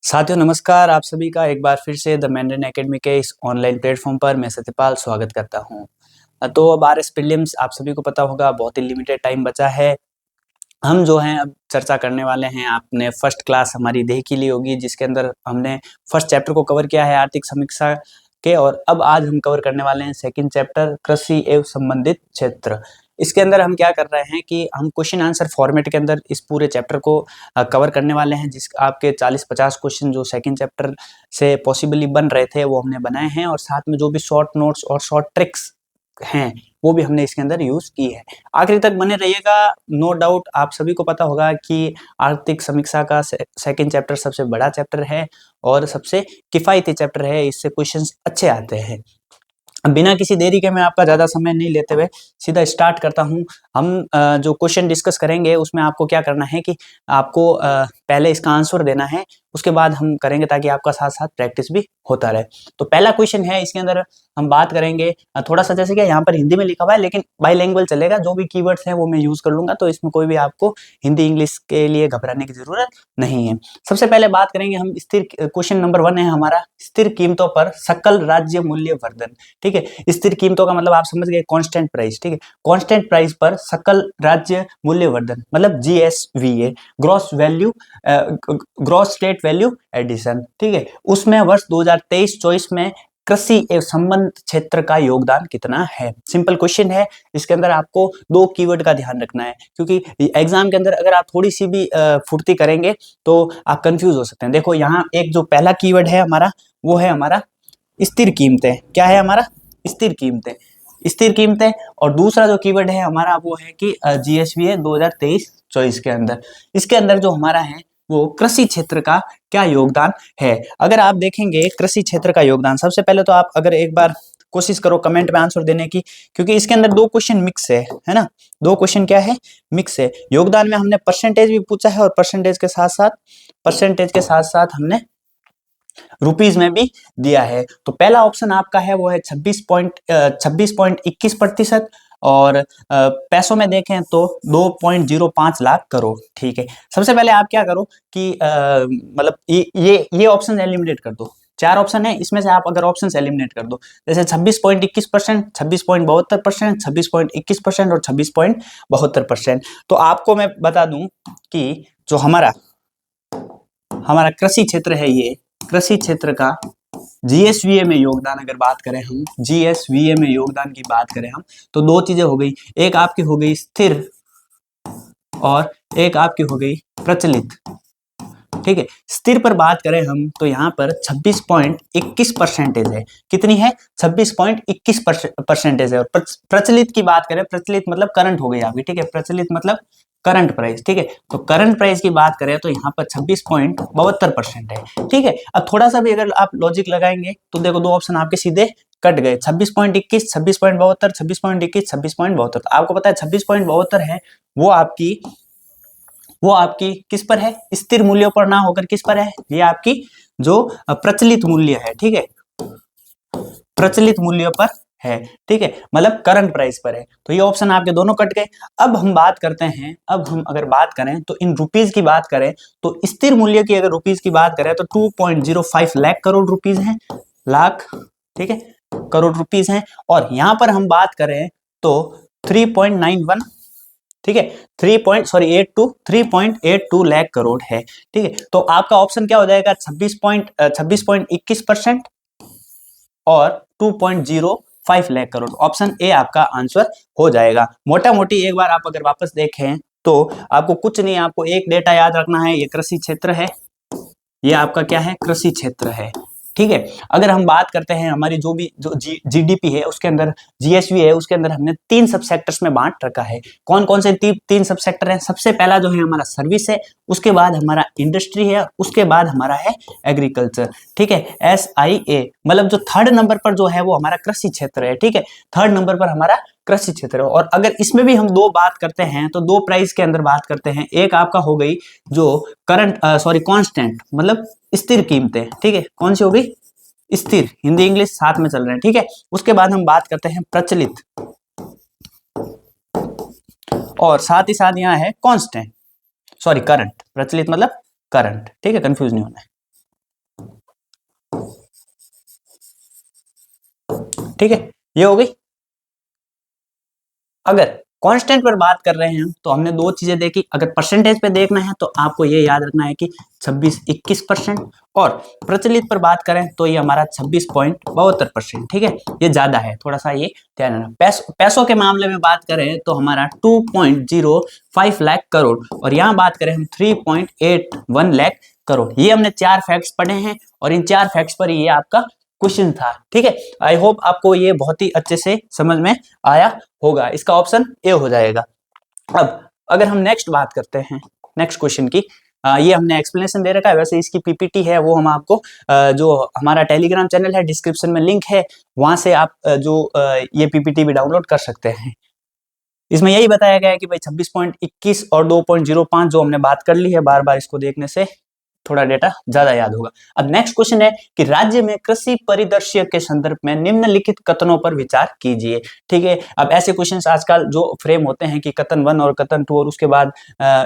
साथियों नमस्कार, आप सभी का एक बार फिर से द मैंड्रिन एकेडमी के इस ऑनलाइन प्लेटफॉर्म पर मैं सत्यपाल स्वागत करता हूं। तो अब आरएस प्रीलिम्स आप सभी को पता होगा, बहुत ही लिमिटेड टाइम बचा है। हम जो हैं अब चर्चा करने वाले हैं, आपने फर्स्ट क्लास हमारी देह की ली होगी, जिसके अंदर हमने फर्स्ट चैप्टर को कवर किया है आर्थिक समीक्षा के, और अब आज हम कवर करने वाले हैं सेकंड चैप्टर कृषि एवं संबंधित क्षेत्र। इसके अंदर हम क्या कर रहे हैं कि हम क्वेश्चन आंसर फॉर्मेट के अंदर इस पूरे चैप्टर को कवर करने वाले हैं, जिस आपके 40-50 क्वेश्चन जो सेकंड चैप्टर से पॉसिबली बन रहे थे वो हमने बनाए हैं, और साथ में जो भी शॉर्ट नोट्स और शॉर्ट ट्रिक्स हैं वो भी हमने इसके अंदर यूज की है। आखिरी तक बने रहिएगा। नो डाउट आप सभी को पता होगा कि आर्थिक समीक्षा का सेकंड चैप्टर सबसे बड़ा चैप्टर है और सबसे किफायती चैप्टर है, इससे क्वेश्चंस अच्छे आते हैं। बिना किसी देरी के मैं आपका ज़्यादा समय नहीं लेते हुए सीधा स्टार्ट करता हूं। हम जो क्वेश्चन डिस्कस करेंगे उसमें आपको क्या करना है कि आपको पहले इसका आंसर देना है, उसके बाद हम करेंगे ताकि आपका साथ साथ प्रैक्टिस भी होता रहे। तो पहला क्वेश्चन है, इसके अंदर हम बात करेंगे थोड़ा सा, जैसे कि यहाँ पर हिंदी में लिखा हुआ है लेकिन बाईलिंगुअल चलेगा, जो भी कीवर्ड्स हैं वो मैं यूज कर लूंगा, तो इसमें कोई भी आपको हिंदी इंग्लिश के लिए घबराने की जरूरत नहीं है। सबसे पहले बात करेंगे हम स्थिर, क्वेश्चन नंबर 1 है हमारा, स्थिर कीमतों पर सकल राज्य मूल्य वर्धन। ठीक है, स्थिर कीमतों का मतलब आप समझ गए, कांस्टेंट प्राइस। ठीक है, कांस्टेंट प्राइस पर सकल राज्य मूल्य वर्धन मतलब GSVA, gross value gross state value addition. ठीक है, उसमें वर्ष 2023-24 में कृषि एवं संबंध क्षेत्र का योगदान कितना है। सिंपल क्वेश्चन है, इसके अंदर आपको 2 कीवर्ड का ध्यान रखना है, क्योंकि एग्जाम के अंदर अगर आप थोड़ी सी भी फुर्ती करेंगे तो आप कंफ्यूज हो सकते हैं। देखो यहाँ एक जो पहला कीवर्ड है हमारा, वो है हमारा स्थिर कीमतें। क्या है हमारा? स्थिर कीमतें। स्थिर कीमतें। और दूसरा जो कीवर्ड है हमारा वो है कि GSVA 2023-24 के अंदर, इसके अंदर जो हमारा है वो कृषि क्षेत्र का क्या योगदान है। अगर आप देखेंगे कृषि क्षेत्र का योगदान, सबसे पहले तो आप अगर एक बार कोशिश करो कमेंट में आंसर देने की, क्योंकि इसके अंदर 2 क्वेश्चन मिक्स है ना। 2 क्वेश्चन क्या है? मिक्स है। योगदान में हमने परसेंटेज भी पूछा है और परसेंटेज के साथ साथ हमने रुपीज में भी दिया है। तो पहला ऑप्शन आपका है वो है 26.21%, और पैसों में देखें तो 2.05 लाख करोड़। ठीक है, सबसे पहले आप क्या करो कि मतलब ये ऑप्शन एलिमिनेट कर दो। 4 ऑप्शन है, इसमें से आप अगर ऑप्शन एलिमिनेट कर दो, जैसे 26.21%, 26.72%, 26.21% और 26.72%, तो आपको मैं बता दूं कि जो हमारा कृषि क्षेत्र है, ये कृषि क्षेत्र का GSVA में योगदान अगर बात करें हम, GSVA में योगदान की बात करें हम, तो 2 चीजें हो गई, एक आपकी हो गई स्थिर और एक आपकी हो गई प्रचलित। ठीक है, स्थिर पर बात करें हम तो यहाँ पर 26.21% है। कितनी है? 26.21% है। और प्रचलित की बात करें, प्रचलित मतलब करंट हो गई आपकी। ठीक है, प्रचलित मतलब करंट प्राइस। ठीक है, तो करंट प्राइस की बात करें तो यहाँ पर 26.72% है। ठीक है, अब थोड़ा सा भी अगर आप लॉजिक लगाएंगे तो देखो 2 ऑप्शन आपके सीधे कट गए, 26.21, 26.72, 26.21, 26.72। आपको पता है 26.72 है वो आपकी किस पर है? स्थिर मूल्यों पर ना होकर किस पर है? ये आपकी जो प्रचलित मूल्य है। ठीक है, प्रचलित मूल्यों पर है। ठीक है, मतलब करंट प्राइस पर है। तो ये ऑप्शन आपके दोनों कट गए। अब हम बात करते हैं, अब हम अगर बात करें तो इन रुपीज की बात करें, तो स्थिर मूल्य की अगर रुपीज की बात करें तो 2.05 लाख करोड़ रुपीज है, लाख। ठीक है, करोड़ रुपीज है। और यहां पर हम बात करें तो 3.91, ठीक है, 3.82 लाख करोड़ है। ठीक है, तो आपका ऑप्शन क्या हो जाएगा? 26.21% और 2.05 लाख करोड़। ऑप्शन ए आपका आंसर हो जाएगा। मोटा मोटी एक बार आप अगर वापस देखें तो आपको कुछ नहीं, आपको एक डेटा याद रखना है, ये कृषि क्षेत्र है, ये आपका क्या है? कृषि क्षेत्र है। ठीक है, अगर हम बात करते हैं हमारी जो भी जो GDP है उसके अंदर, GSV है उसके अंदर हमने 3 सब सेक्टर्स में बांट रखा है। कौन कौन से 3 सब सेक्टर है? सबसे पहला जो है हमारा सर्विस है, उसके बाद हमारा इंडस्ट्री है, उसके बाद हमारा है एग्रीकल्चर। ठीक है, SIA, मतलब जो 3rd नंबर पर जो है वो हमारा कृषि क्षेत्र है। ठीक है, 3rd नंबर पर हमारा कृषि क्षेत्र है। और अगर इसमें भी हम 2 बात करते हैं तो 2 प्राइस के अंदर बात करते हैं। एक आपका हो गई जो करंट कांस्टेंट मतलब स्थिर कीमतें। ठीक है, कौन सी हो गई? स्थिर। हिंदी इंग्लिश साथ में चल रहे हैं। ठीक है, उसके बाद हम बात करते हैं प्रचलित, और साथ ही साथ यहाँ है कांस्टेंट, करंट। प्रचलित मतलब करंट। ठीक है, कंफ्यूज नहीं होना है। ठीक है, ये हो गई। अगर कांस्टेंट पर बात कर रहे हैं तो हमने दो चीजें देखी। अगर परसेंटेज पे देखना है तो आपको ये याद रखना है कि 26-21%, और प्रचलित पर बात करें तो ये हमारा 26.72%। ठीक है, ये ज्यादा है, थोड़ा सा ये ध्यान रखना। पैसों के मामले में बात करें तो हमारा 2.05 लाख करोड़, और यहाँ बात करें हम 3.81 लाख करोड़। ये हमने 4 फैक्ट्स पढ़े हैं और इन 4 फैक्ट्स पर ये आपका क्वेश्चन था। ठीक है, आई होप आपको ये बहुत ही अच्छे से समझ में आया होगा। इसका ऑप्शन ए हो जाएगा। अब अगर हम नेक्स्ट बात करते हैं नेक्स्ट क्वेश्चन की, ये हमने एक्सप्लेनेशन दे रखा है, वैसे इसकी पीपीटी है वो हम आपको जो हमारा टेलीग्राम चैनल है डिस्क्रिप्शन में लिंक है, वहां से आप ये पीपीटी भी डाउनलोड कर सकते हैं। इसमें यही बताया गया है कि भाई 26.21 और 2.05 जो हमने बात कर ली है, बार बार इसको देखने से थोड़ा डेटा ज्यादा याद होगा। अब नेक्स्ट क्वेश्चन है कि राज्य में कृषि परिदृश्य के संदर्भ में निम्नलिखित कथनों पर विचार कीजिए। ठीक है, अब ऐसे क्वेश्चंस आजकल जो फ्रेम होते हैं कि कथन 1 और कथन 2 और उसके बाद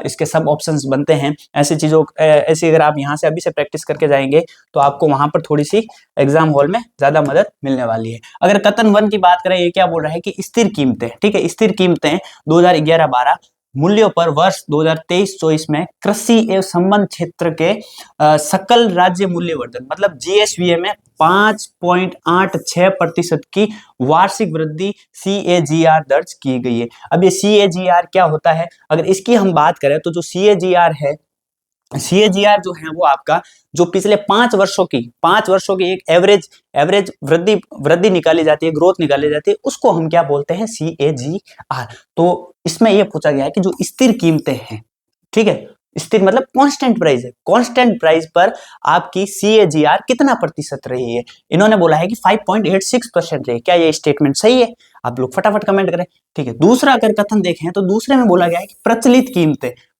इसके सब ऑप्शंस बनते हैं, ऐसी चीजों ऐसी अगर आप यहाँ से अभी से प्रैक्टिस करके जाएंगे तो आपको वहां पर थोड़ी सी एग्जाम हॉल में ज्यादा मदद मिलने वाली है। अगर कथन 1 की बात करें, ये क्या बोल रहा है कि स्थिर कीमतें, ठीक है, स्थिर कीमतें 2011-12 मूल्यों पर वर्ष 2023-24 में कृषि एवं संबंध क्षेत्र के सकल राज्य मूल्यवर्धन मतलब जीएसवीए में 5.86% की वार्षिक वृद्धि CAGR दर्ज की गई है। अब ये CAGR क्या होता है, अगर इसकी हम बात करें तो जो CAGR है, CAGR जो है वो आपका जो पिछले 5 वर्षों की एक एवरेज वृद्धि निकाली जाती है, ग्रोथ निकाली जाती है, उसको हम क्या बोलते हैं, CAGR। तो इसमें यह पूछा गया है कि जो स्थिर कीमतें हैं, ठीक है, स्थिर मतलब कांस्टेंट प्राइस है, कांस्टेंट प्राइस पर आपकी CAGR कितना प्रतिशत रही है। इन्होंने बोला है कि 5.86% रही। क्या ये स्टेटमेंट सही है? आप लोग फटाफट कमेंट करें। ठीक है, दूसरा अगर कथन देखें तो दूसरे में बोला गया है कि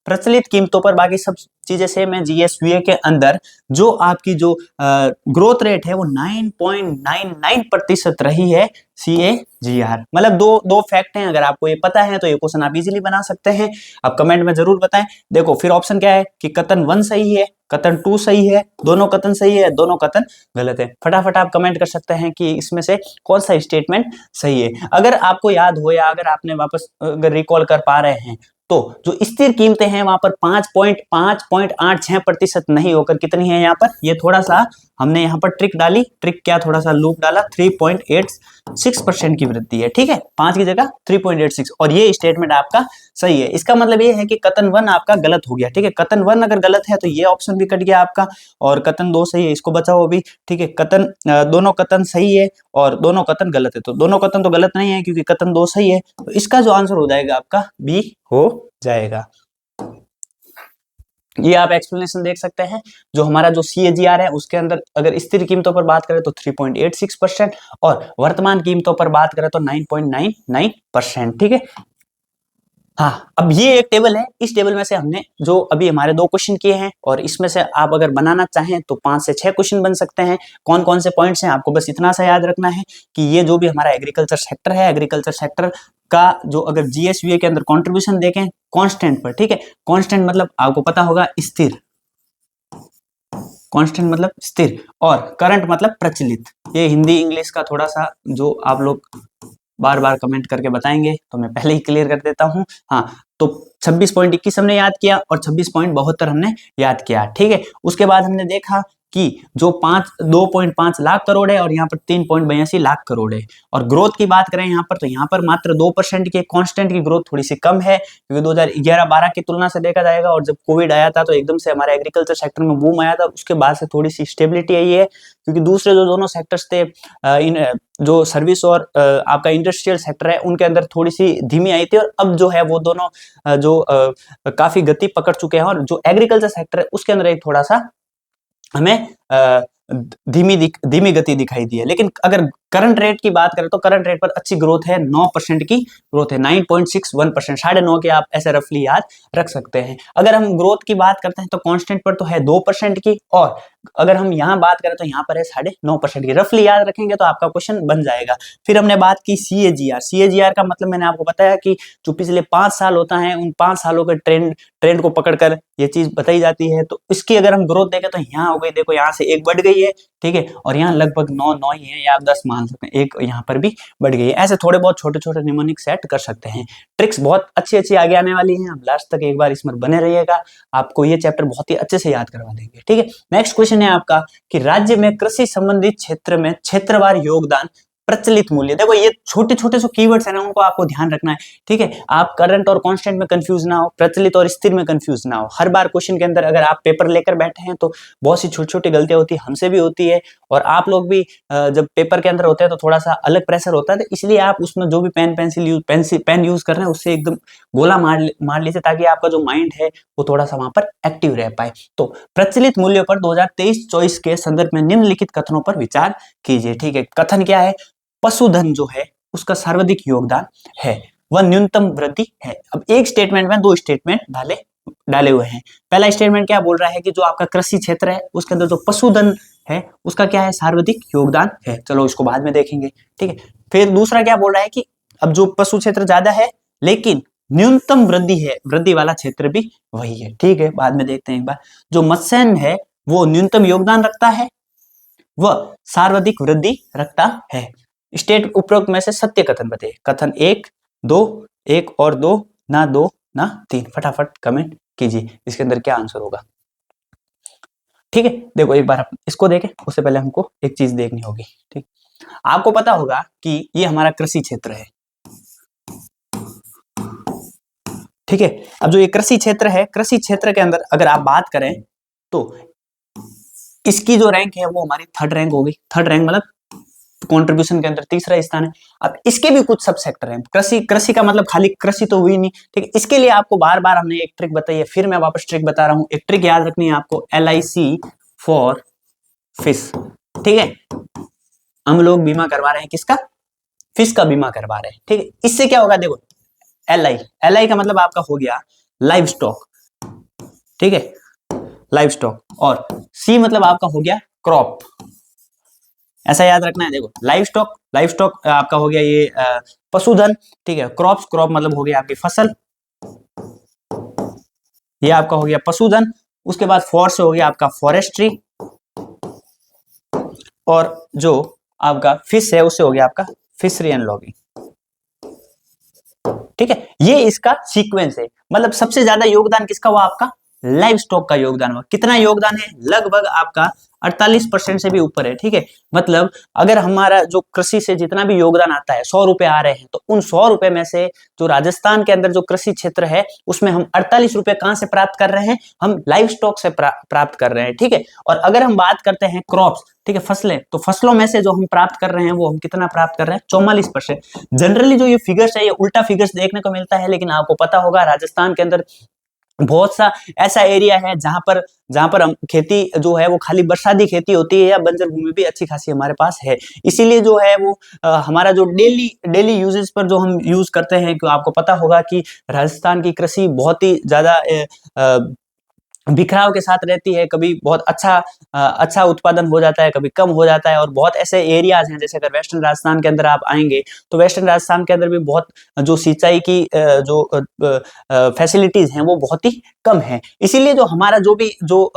प्रचलित कीमतों पर बाकी सब चीजें सेम है। जीएसवीए के अंदर जो आपकी जो ग्रोथ रेट है वो 9.99% रही है CAGR। मतलब दो फैक्ट हैं, अगर आपको ये पता है तो ये क्वेश्चन आप इजीली बना सकते हैं। आप कमेंट में जरूर बताएं। देखो फिर ऑप्शन क्या है कि कथन 1 सही है, कथन 2 सही है, दोनों कथन सही है, दोनों कथन गलत है। फटाफट आप कमेंट कर सकते हैं कि इसमें से कौन सा स्टेटमेंट सही है। अगर आपको याद हो या अगर आपने वापस अगर रिकॉल कर पा रहे हैं तो जो स्थिर कीमतें हैं वहां पर 5.86% नहीं होकर कितनी है यहाँ पर, ये थोड़ा सा हमने यहाँ पर ट्रिक डाली, ट्रिक क्या थोड़ा सा लूप डाला, 3.86% की वृद्धि है। ठीक है, 5 की जगह 3.86, और ये स्टेटमेंट आपका सही है। इसका मतलब ये है कि कथन 1 आपका गलत हो गया। ठीक है, कथन 1 अगर गलत है तो ये ऑप्शन भी कट गया आपका, और कथन 2 सही है, इसको बचाओ अभी। ठीक है, दोनों कथन सही है और दोनों कथन गलत है, तो दोनों कथन तो गलत नहीं है क्योंकि कथन 2 सही है, तो इसका जो आंसर हो जाएगा आपका बी हो जाएगा। ये आप एक्सप्लेनेशन देख सकते हैं। जो हमारा जो CAGR है उसके अंदर अगर स्थिर कीमतों पर बात करें तो 3.86% और वर्तमान कीमतों पर बात करें तो 9.99%। ठीक है, हाँ, अब ये एक टेबल है, इस टेबल में से हमने जो अभी हमारे 2 क्वेश्चन किए हैं और इसमें से आप अगर बनाना चाहें तो 5 से 6 क्वेश्चन बन सकते हैं। कौन कौन से पॉइंट्स हैं आपको बस इतना सा याद रखना है कि ये जो भी हमारा एग्रीकल्चर सेक्टर है, एग्रीकल्चर सेक्टर का जो अगर GSVA के अंदर कंट्रीब्यूशन देखें कांस्टेंट पर, ठीक है, कांस्टेंट मतलब आपको पता होगा स्थिर, कांस्टेंट मतलब स्थिर, और करंट मतलब प्रचलित। ये हिंदी इंग्लिश का थोड़ा सा जो आप लोग बार बार कमेंट करके बताएंगे तो मैं पहले ही क्लियर कर देता हूं। हाँ, तो 26.21 हमने याद किया और 26.72 हमने याद किया। ठीक है, उसके बाद हमने देखा कि जो 2.5 लाख करोड़ है और यहाँ पर 3.82 लाख करोड़ है। और ग्रोथ की बात करें यहाँ पर तो यहाँ पर मात्र 2% की कांस्टेंट की ग्रोथ थोड़ी सी कम है, क्योंकि 2011-12 की तुलना से देखा जाएगा, और जब कोविड आया था तो एकदम से हमारे एग्रीकल्चर सेक्टर में बूम आया था, उसके बाद से थोड़ी सी स्टेबिलिटी आई है, क्योंकि दूसरे जो दोनों सेक्टर्स थे जो सर्विस और आपका इंडस्ट्रियल सेक्टर है उनके अंदर थोड़ी सी धीमी आई थी, और अब जो है वो दोनों जो काफी गति पकड़ चुके हैं, और जो एग्रीकल्चर सेक्टर है उसके अंदर एक थोड़ा सा हमें धीमी गति दिखाई दी है। लेकिन अगर करंट रेट की बात करें तो करंट रेट पर अच्छी ग्रोथ है, 9% की ग्रोथ है, 9.61%, 9.5 के आप ऐसे रफली याद रख सकते हैं। अगर हम ग्रोथ की बात करते हैं तो कांस्टेंट पर तो है 2% की, और अगर हम यहाँ बात करें तो यहाँ पर है 9.5% की। रफली याद रखेंगे तो आपका क्वेश्चन बन जाएगा। फिर हमने बात की CAGR का मतलब मैंने आपको बताया कि जो पिछले 5 साल होता है उन 5 सालों के ट्रेंड को पकड़कर ये चीज बताई जाती है। तो इसकी अगर हम ग्रोथ देखें तो यहाँ हो गई, देखो यहाँ से एक बढ़ गई है, ठीक है, और यहाँ लगभग 9 ही है, या आप 10 मान सकते हैं, एक यहाँ पर भी बढ़ गई है। ऐसे थोड़े बहुत छोटे छोटे निमोनिक सेट कर सकते हैं। ट्रिक्स बहुत अच्छी अच्छी आगे आने वाली हैं, आप लास्ट तक एक बार इसमें बने रहिएगा, आपको ये चैप्टर बहुत ही अच्छे से याद करवा देंगे। ठीक है, नेक्स्ट क्वेश्चन है आपका कि राज्य में कृषि संबंधित क्षेत्र में क्षेत्रवार योगदान प्रचलित मूल्य। देखो ये छोटे छोटे जो कीवर्ड्स है ना, उनको आपको ध्यान रखना है। ठीक है, आप करंट और कांस्टेंट में कंफ्यूज ना हो, प्रचलित और स्थिर में कंफ्यूज ना हो। हर बार क्वेश्चन के अंदर अगर आप पेपर लेकर बैठे हैं तो बहुत सी छोटी छोटी गलतियां होती है, हमसे भी होती है, और आप लोग भी जब पेपर के अंदर होते हैं तो थोड़ा सा अलग प्रेशर होता है, तो इसलिए आप उसमें जो भी पेन यूज कर रहे हैं उससे एकदम गोला मार लीजिए, ताकि आपका जो माइंड है वो थोड़ा सा वहां पर एक्टिव रह पाए। तो प्रचलित मूल्यों पर 2023-24 के संदर्भ में निम्नलिखित कथनों पर विचार कीजिए। ठीक है, कथन क्या है? पशुधन जो है उसका सर्वाधिक योगदान है, वह न्यूनतम वृद्धि है। अब एक स्टेटमेंट में दो स्टेटमेंट डाले हुए हैं। पहला स्टेटमेंट क्या बोल रहा है कि जो आपका कृषि क्षेत्र है उसके अंदर जो पशुधन है उसका क्या है? सर्वाधिक योगदान है। चलो इसको बाद में देखेंगे। ठीक है, फिर दूसरा क्या बोल रहा है कि अब जो पशु क्षेत्र ज्यादा है लेकिन न्यूनतम वृद्धि है, वृद्धि वाला क्षेत्र भी वही है। ठीक है, बाद में देखते हैं एक बार। जो मत्स्यन है वो न्यूनतम योगदान रखता है, वह सर्वाधिक वृद्धि रखता है। स्टेट उपरोक्त में से सत्य कथन बताइए। कथन 1, 2, 1 और 2, ना 2 ना 3। फटाफट कमेंट कीजिए, इसके अंदर क्या आंसर होगा। ठीक है, देखो एक बार इसको देखें, उससे पहले हमको एक चीज देखनी होगी। ठीक, आपको पता होगा कि ये हमारा कृषि क्षेत्र है। ठीक है, अब जो ये कृषि क्षेत्र है, कृषि क्षेत्र के अंदर अगर आप बात करें तो इसकी जो रैंक है वो हमारी थर्ड रैंक होगी। थर्ड रैंक मतलब कंट्रीब्यूशन के अंदर तीसरा स्थान है। अब इसके भी कुछ सब सेक्टर हैं। कृषि का मतलब खाली कृषि तो हुई नहीं। ठीक है, इसके लिए आपको बार बार हमने एक ट्रिक बताई है, फिर मैं वापस ट्रिक बता रहा हूं। एक ट्रिक याद रखनी है आपको, LIC फॉर फिश। ठीक है, हम लोग बीमा करवा रहे हैं, किसका? फिश का बीमा करवा रहे हैं। ठीक है, इससे क्या होगा? देखो LI का मतलब आपका हो गया लाइव स्टॉक। ठीक है, लाइव स्टॉक, और C मतलब आपका हो गया क्रॉप। ऐसा याद रखना है। देखो लाइव स्टॉक आपका हो गया ये पशुधन। ठीक है, क्रॉप मतलब हो गया आपकी फसल, ये आपका हो गया पशुधन। उसके बाद फॉर से हो गया आपका फॉरेस्ट्री, और जो आपका फिश है उससे हो गया आपका फिशरी एंड लॉगिंग। ठीक है, ये इसका सीक्वेंस है। मतलब सबसे ज्यादा योगदान किसका हुआ? आपका लाइव स्टॉक का योगदान हुआ। कितना योगदान है? लगभग आपका 48% से भी ऊपर है। ठीक है, मतलब अगर हमारा जो कृषि से जितना भी योगदान आता है, 100 रुपए आ रहे हैं, तो उन 100 रुपए में से जो राजस्थान के अंदर जो कृषि क्षेत्र है उसमें हम 48 रुपए कहां से प्राप्त कर रहे हैं? हम लाइव स्टॉक से प्राप्त कर रहे हैं। ठीक है, और अगर हम बात करते हैं क्रॉप्स, ठीक है, फसलें, तो फसलों में से जो हम प्राप्त कर रहे हैं वो हम कितना प्राप्त कर रहे हैं? 44%। जनरली जो ये फिगर्स है ये उल्टा फिगर्स देखने को मिलता है, लेकिन आपको पता होगा राजस्थान के अंदर बहुत सा ऐसा एरिया है जहां पर हम खेती जो है वो खाली बरसाती खेती होती है, या बंजर भूमि भी अच्छी खासी हमारे पास है। इसीलिए जो है वो हमारा जो डेली यूजेस पर जो हम यूज करते हैं, कि आपको पता होगा कि राजस्थान की कृषि बहुत ही ज्यादा बिखराव के साथ रहती है। कभी बहुत अच्छा उत्पादन हो जाता है, कभी कम हो जाता है, और बहुत ऐसे एरियाज हैं, जैसे अगर वेस्टर्न राजस्थान के अंदर आप आएंगे तो वेस्टर्न राजस्थान के अंदर भी बहुत जो सिंचाई की जो फैसिलिटीज हैं वो बहुत ही कम है। इसीलिए जो हमारा जो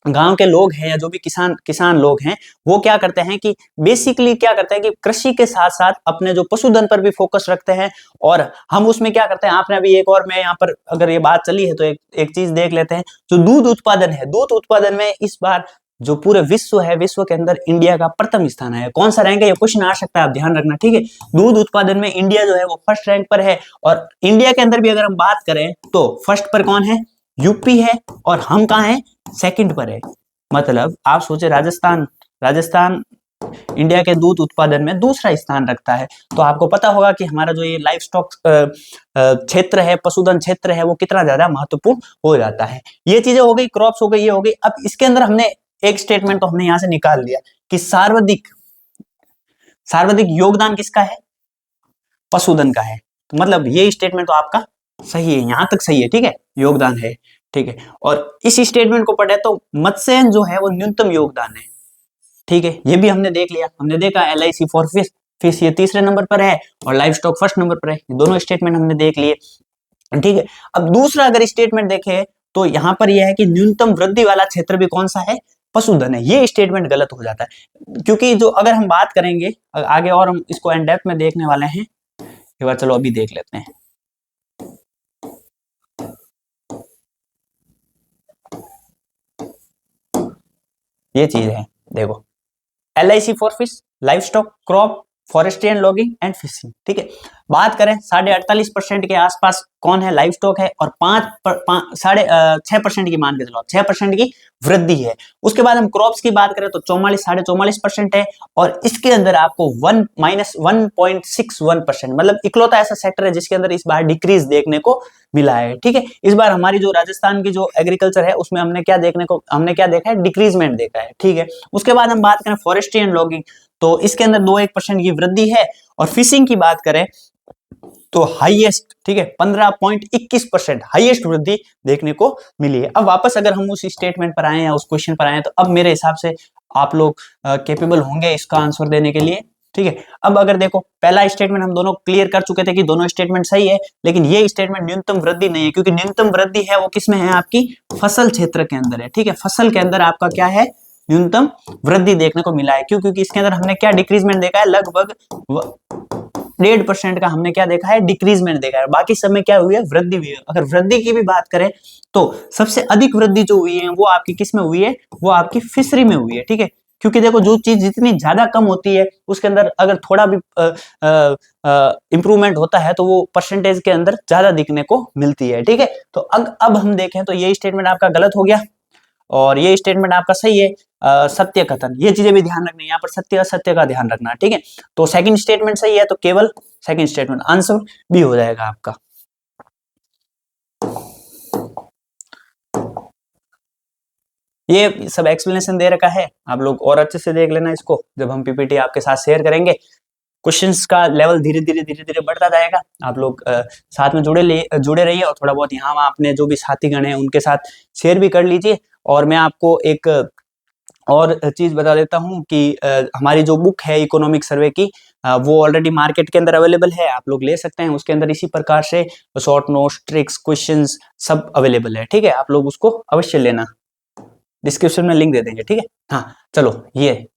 गांव के लोग हैं, या जो भी किसान लोग हैं, वो क्या करते हैं कि बेसिकली क्या करते हैं कि कृषि के साथ साथ अपने जो पशुधन पर भी फोकस रखते हैं। और हम उसमें क्या करते हैं, आपने अभी एक और, मैं यहाँ पर अगर ये बात चली है तो एक चीज देख लेते हैं। जो दूध उत्पादन है, दूध उत्पादन में इस बार जो पूरे विश्व है, विश्व के अंदर इंडिया का प्रथम स्थान है। कौन सा रैंक है? ये क्वेश्चन आ सकता है, आप ध्यान रखना। ठीक है, दूध उत्पादन में इंडिया जो है वो फर्स्ट रैंक पर है। और इंडिया के अंदर भी अगर हम बात करें तो फर्स्ट पर कौन है? यूपी है, और हम कहाँ हैं? सेकंड पर है। मतलब आप सोचे राजस्थान इंडिया के दूध उत्पादन में दूसरा स्थान रखता है। तो आपको पता होगा कि हमारा जो ये लाइफ स्टॉक क्षेत्र है, पशुधन क्षेत्र है, वो कितना ज्यादा महत्वपूर्ण हो जाता है। ये चीजें हो गई, क्रॉप्स हो गई, ये हो गई। अब इसके अंदर हमने एक स्टेटमेंट तो हमने यहां से निकाल लिया कि सर्वाधिक योगदान किसका है? पशुधन का है। तो मतलब ये स्टेटमेंट तो आपका सही है, यहां तक सही है। ठीक है, योगदान है। ठीक है, और इस स्टेटमेंट को पढ़े तो मत्स्यन जो है वो न्यूनतम योगदान है। ठीक है, ये भी हमने देख लिया। हमने देखा LIC फॉर फिश ये तीसरे नंबर पर है, और लाइव स्टॉक फर्स्ट नंबर पर है। दोनों स्टेटमेंट हमने देख लिए। ठीक है, अब दूसरा अगर स्टेटमेंट देखें तो यहां पर यह है कि न्यूनतम वृद्धि वाला क्षेत्र भी कौन सा है? पशुधन है, ये स्टेटमेंट गलत हो जाता है। क्योंकि जो अगर हम बात करेंगे आगे और हम इसको इन डेप्थ में देखने वाले हैं एक बार, चलो अभी देख लेते हैं। ये चीज है, देखो LIC for fish, life stock, crop, forestry and logging and fishing. ठीक है, बात करें 48.5% के आसपास कौन है, लाइफ स्टॉक है, और 6% की मान के चलो, 6% की वृद्धि है। उसके बाद हम क्रॉप्स की बात करें तो 44.5% है, और इसके अंदर आपको 1-1.61%, मतलब इकलौता ऐसा सेक्टर है जिसके अंदर इस बार डिक्रीज देखने को मिला है। ठीक है, इस बार हमारी जो राजस्थान की जो एग्रीकल्चर है उसमें हमने क्या देखा है, डिक्रीजमेंट देखा है। ठीक है, उसके बाद हम बात करें फॉरेस्ट्री एंड लॉगिंग, तो इसके अंदर 2-1% की वृद्धि है, और फिशिंग की बात करें तो हाईएस्ट, ठीक है, 15.21% हाईएस्ट वृद्धि देखने को मिली है। अब वापस अगर हम उस स्टेटमेंट पर आए या उस क्वेश्चन पर आए तो अब मेरे हिसाब से आप लोग कैपेबल होंगे इसका आंसर देने के लिए। ठीक है, अब अगर देखो पहला स्टेटमेंट हम दोनों क्लियर कर चुके थे कि दोनों स्टेटमेंट सही है, लेकिन ये स्टेटमेंट न्यूनतम वृद्धि नहीं है, क्योंकि न्यूनतम वृद्धि है वो किसमें है, आपकी फसल क्षेत्र के अंदर है। ठीक है, फसल के अंदर आपका क्या है, न्यूनतम वृद्धि देखने को मिला है। क्यों, क्योंकि इसके अंदर हमने क्या डिक्रीजमेंट देखा है, लगभग 1.5% का हमने क्या देखा है, डिक्रीजमेंट देखा है, बाकी सब में क्या हुई है, वृद्धि हुई है। अगर वृद्धि की भी बात करें तो सबसे अधिक वृद्धि जो हुई है वो आपकी किस में हुई है, वो आपकी फिशरी में हुई है। ठीक है, क्योंकि देखो जो चीज जितनी ज्यादा कम होती है उसके अंदर अगर थोड़ा भी इंप्रूवमेंट होता है तो वो परसेंटेज के अंदर ज्यादा दिखने को मिलती है। ठीक है, तो अब हम देखें तो ये स्टेटमेंट आपका गलत हो गया और ये स्टेटमेंट आपका सही है। सत्य कथन, ये चीजें भी ध्यान रखनी है, यहाँ पर सत्य असत्य का ध्यान रखना। ठीक है, तो सेकंड स्टेटमेंट सही है, तो केवल सेकंड स्टेटमेंट आंसर भी हो जाएगा आपका। ये सब एक्सप्लेनेशन दे रखा है, आप लोग और अच्छे से देख लेना इसको, जब हम पीपीटी आपके साथ शेयर करेंगे क्वेश्चंस का लेवल धीरे धीरे बढ़ता जाएगा। आप लोग साथ में जुड़े रहिए, और थोड़ा बहुत यहाँ अपने जो भी साथीगण हैं उनके साथ शेयर भी कर लीजिए। और मैं आपको एक और चीज बता देता हूँ कि हमारी जो बुक है इकोनॉमिक सर्वे की, वो ऑलरेडी मार्केट के अंदर अवेलेबल है, आप लोग ले सकते हैं। उसके अंदर इसी प्रकार से शॉर्ट नोट्स, ट्रिक्स, क्वेश्चंस सब अवेलेबल है। ठीक है, आप लोग उसको अवश्य लेना, डिस्क्रिप्शन में लिंक दे देंगे। ठीक है, हाँ चलो ये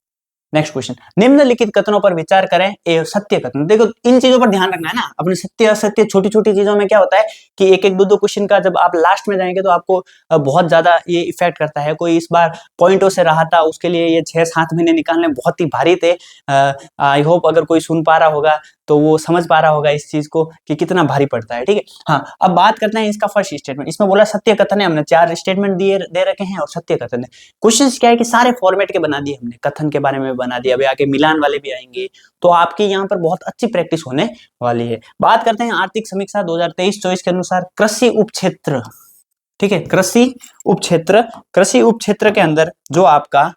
नेक्स्ट क्वेश्चन, निम्नलिखित कथनों पर विचार करें एवं सत्य कथन। देखो इन चीजों पर ध्यान रखना है ना, अपने सत्य असत्य छोटी छोटी चीजों में क्या होता है कि एक एक दो क्वेश्चन का जब आप लास्ट में जाएंगे तो आपको बहुत ज्यादा ये इफेक्ट करता है। कोई इस बार पॉइंटों से रहा था, उसके लिए ये 6-7 महीने निकालने बहुत ही भारी थे। आई होप अगर कोई सुन पा रहा होगा तो वो समझ पा रहा होगा इस चीज को कि कितना भारी पड़ता है। ठीक है, हाँ अब बात करते हैं इसका फर्स्ट स्टेटमेंट। इसमें बोला सत्य कथन है, हमने 4 स्टेटमेंट दे रखे हैं और सत्य कथन है। क्वेश्चन क्या है कि सारे फॉर्मेट के बना दिए हमने, कथन के बारे में बना दिया, अभी आगे मिलान वाले भी आएंगे, तो आपकी यहाँ पर बहुत अच्छी प्रैक्टिस होने वाली है। बात करते हैं आर्थिक समीक्षा 2023-24 के अनुसार कृषि उपक्षेत्र। ठीक है, कृषि उपक्षेत्र के अंदर जो आपका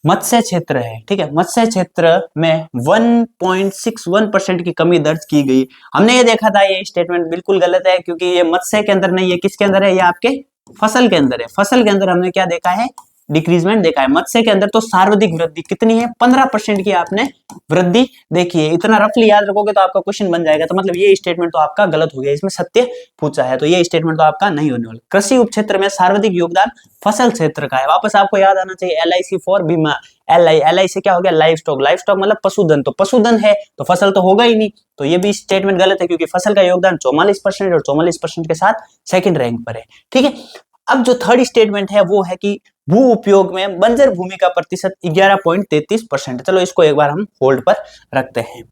मत्स्य क्षेत्र है, ठीक है, मत्स्य क्षेत्र में 1.61% की कमी दर्ज की गई। हमने ये देखा था ये स्टेटमेंट बिल्कुल गलत है, क्योंकि ये मत्स्य के अंदर नहीं है, किसके अंदर है, ये आपके फसल के अंदर है। फसल के अंदर हमने क्या देखा है, डिक्रीजमेंट देखा है। मत्स्य के अंदर तो सर्वाधिक वृद्धि कितनी है, 15% की आपने वृद्धि देखी है। इतना रफली याद रखोगे तो आपका क्वेश्चन बन जाएगा। तो मतलब ये स्टेटमेंट तो आपका गलत हो गया, इसमें सत्य पूछा है, तो ये स्टेटमेंट तो आपका नहीं होने वाला। कृषि उपक्षेत्र में सर्वाधिक योगदान फसल क्षेत्र का है। वापस आपको याद आना चाहिए LIC फॉर बीमा, LI से क्या हो गया, लाइफ स्टॉक, लाइफ स्टॉक मतलब पशुधन, तो पशुधन है तो फसल तो होगा ही नहीं, तो ये भी स्टेटमेंट गलत है, क्योंकि फसल का योगदान 44% और 44% के साथ सेकंड रैंक पर है। ठीक है, अब जो थर्ड स्टेटमेंट है वो है कि भू उपयोग में बंजर भूमि का प्रतिशत 11.33%। चलो इसको एक बार हम होल्ड पर रखते हैं,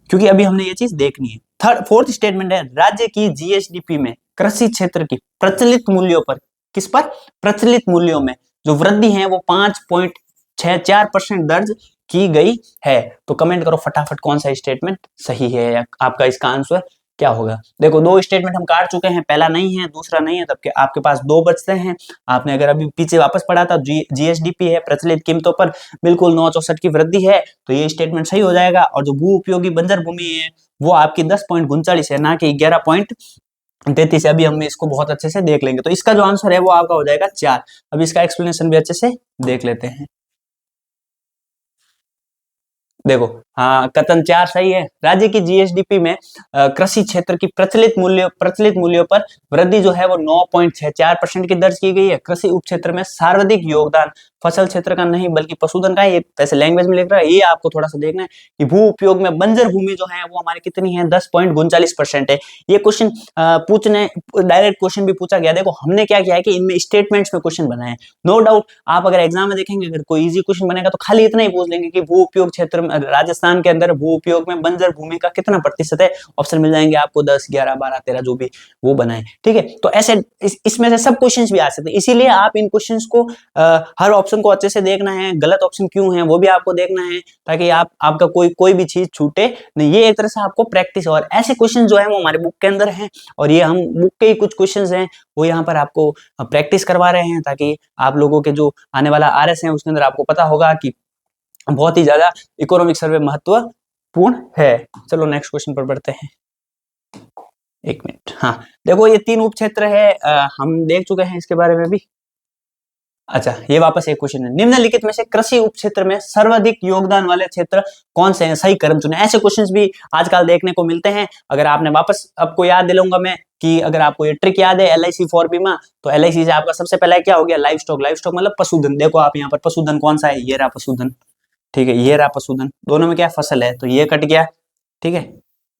क्योंकि अभी हमने ये चीज देखनी है। फोर्थ स्टेटमेंट है राज्य की GSDP में कृषि क्षेत्र की प्रचलित मूल्यों पर, किस पर, प्रचलित मूल्यों में जो वृद्धि है वो 5.64% दर्ज की गई है। तो कमेंट करो फटाफट कौन सा स्टेटमेंट सही है, या आपका इसका आंसर क्या होगा। देखो 2 स्टेटमेंट हम काट चुके हैं, पहला नहीं है दूसरा नहीं है, तब के आपके पास 2 बचते हैं। आपने अगर अभी पीछे वापस पढ़ा था GSDP है, प्रचलित कीमतों पर बिल्कुल 9.64 की वृद्धि है, तो ये स्टेटमेंट सही हो जाएगा। और जो भू उपयोगी बंजर भूमि है वो आपकी 10.39 है, ना कि 11.33। अभी हम इसको बहुत अच्छे से देख लेंगे, तो इसका जो आंसर है वो आपका हो जाएगा 4। अब इसका एक्सप्लेनेशन भी अच्छे से देख लेते हैं। देखो हाँ, कथन 4 सही है। राज्य की जीएसडीपी में कृषि क्षेत्र की प्रचलित मूल्यों पर वृद्धि जो है वो 9.64% की दर्ज की गई है। कृषि उपक्षेत्र में सर्वाधिक योगदान फसल क्षेत्र का नहीं बल्कि पशुधन का है। ये वैसे लैंग्वेज में लिख रहा है, ये आपको थोड़ा सा देखना है कि भू उपयोग में बंजर भूमि जो है वो हमारी कितनी है, 10.39% है। ये क्वेश्चन पूछने डायरेक्ट क्वेश्चन भी पूछा गया। देखो हमने क्या किया है कि इनमें स्टेटमेंट्स में क्वेश्चन बनाए हैं। नो डाउट आप अगर एग्जाम में देखेंगे, अगर कोई इजी क्वेश्चन बनेगा तो खाली इतना ही पूछ लेंगे कि भू उपयोग क्षेत्र में, राजस्थान के अंदर भू उपयोग में बंजर भूमि का कितना प्रतिशत है। ऑप्शन मिल जाएंगे आपको 10, 11, 12, 13 जो भी वो बनाए, ठीक है। तो ऐसे इसमें से सब क्वेश्चंस भी आ सकते हैं, इसीलिए आप इन क्वेश्चंस को हर ऑप्शन को अच्छे से देखना है, गलत ऑप्शन क्यों है वो भी आपको देखना है, ताकि आपका कोई भी चीज छूटे नहीं। ये एक तरह से आपको प्रैक्टिस, और ऐसे क्वेश्चन जो है वो हमारे बुक के अंदर हैं, और ये हम बुक के ही कुछ क्वेश्चंस हैं वो यहाँ पर आपको प्रैक्टिस करवा रहे हैं, ताकि आप लोगों के जो आने वाला आरएस है उसके अंदर आपको पता होगा कि बहुत ही ज्यादा इकोनॉमिक सर्वे महत्वपूर्ण है। चलो नेक्स्ट क्वेश्चन पर बढ़ते हैं। एक मिनट, हाँ देखो ये 3 उपक्षेत्र है, हम देख चुके हैं इसके बारे में भी। अच्छा, ये वापस एक क्वेश्चन है, निम्नलिखित में से कृषि उपक्षेत्र में सर्वाधिक योगदान वाले क्षेत्र कौन से हैं, सही क्रम चुने। ऐसे क्वेश्चंस भी आजकल देखने को मिलते हैं। अगर आपने वापस आपको याद दिलाऊंगा मैं कि अगर आपको ये ट्रिक याद है LIC फॉर बीमा, तो LIC से आपका सबसे पहला क्या हो गया, लाइव स्टॉक मतलब पशुधन। देखो आप यहाँ पर पशुधन कौन सा है, ये रहा पशुधन, ठीक है, ये रहा पशुधन, दोनों में क्या फसल है, तो ये कट गया, ठीक है।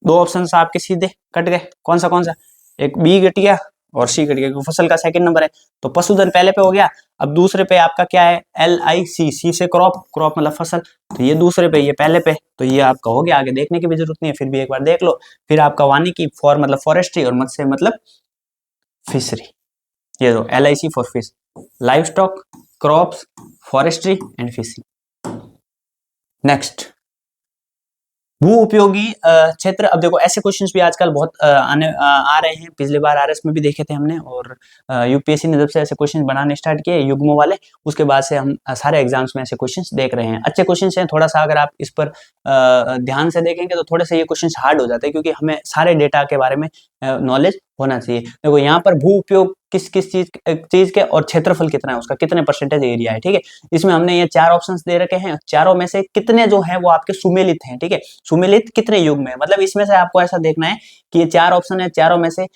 2 ऑप्शन आपके सीधे कट गए, कौन सा, एक बी कट गया और सी कट गया, क्योंकि फसल का सेकंड नंबर है। तो पशुधन पहले पे हो गया। अब दूसरे पे आपका क्या है, LIC, सी से क्रॉप मतलब फसल, तो ये दूसरे पे, ये पहले पे, तो ये आपका हो गया। आगे देखने की भी जरूरत नहीं है, फिर भी एक बार देख लो। फिर आपका वानिकी, फॉर मतलब फॉरेस्ट्री, और मत्स्य मतलब फिशरी। ये दो LIC for fish, live stock, crops, forestry and fishing. Next, भू उपयोगी क्षेत्र। अब देखो ऐसे क्वेश्चंस भी आजकल बहुत आ रहे हैं, पिछली बार आरएस में भी देखे थे हमने, और यूपीएससी ने जब से ऐसे क्वेश्चंस बनाने स्टार्ट किए युग्मों वाले, उसके बाद से हम सारे एग्जाम्स में ऐसे क्वेश्चंस देख रहे हैं। अच्छे क्वेश्चंस हैं, थोड़ा सा अगर आप इस पर ध्यान से देखेंगे तो थोड़े से ये क्वेश्चंस हार्ड हो जाते हैं, क्योंकि हमें सारे डेटा के बारे में नॉलेज होना चाहिए। देखो यहाँ पर भू उपयोग किस किस चीज के और क्षेत्रफल कितना है उसका, कितने परसेंटेज एरिया है, ठीक है। इसमें हमने ये 4 ऑप्शंस दे रखे हैं, चारों में से कितने जो है वो आपके सुमेलित हैं, ठीक है। सुमेलित कितने युग में, मतलब इसमें से आपको ऐसा देखना है कि ये 4 ऑप्शन है, चारों में से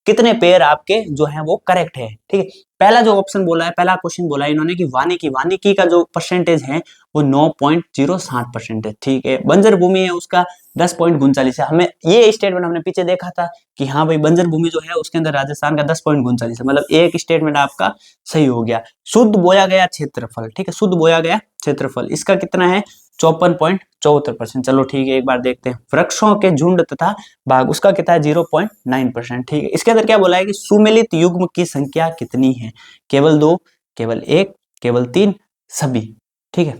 कितने पेयर आपके जो है वो करेक्ट है, ठीक है। पहला जो ऑप्शन बोला है, पहला क्वेश्चन बोला है इन्होंने कि वानिकी का जो परसेंटेज है वो 9.07% है, ठीक है। बंजर भूमि है उसका 10.39 है। हमें ये स्टेटमेंट हमने पीछे देखा था कि हाँ भाई बंजर भूमि जो है उसके अंदर राजस्थान का 10.39 है, मतलब एक स्टेटमेंट आपका सही हो गया। शुद्ध बोया गया क्षेत्रफल, ठीक है, शुद्ध बोया गया क्षेत्रफल इसका कितना है, 54.74%। चलो ठीक है, एक बार देखते हैं। वृक्षों के झुंड तथा भाग, उसका कितना है, 0.9%, ठीक है। इसके अंदर क्या बोला है कि सुमेलित युग्म की संख्या कितनी है, केवल 2, केवल 1, केवल 3, सभी, ठीक है।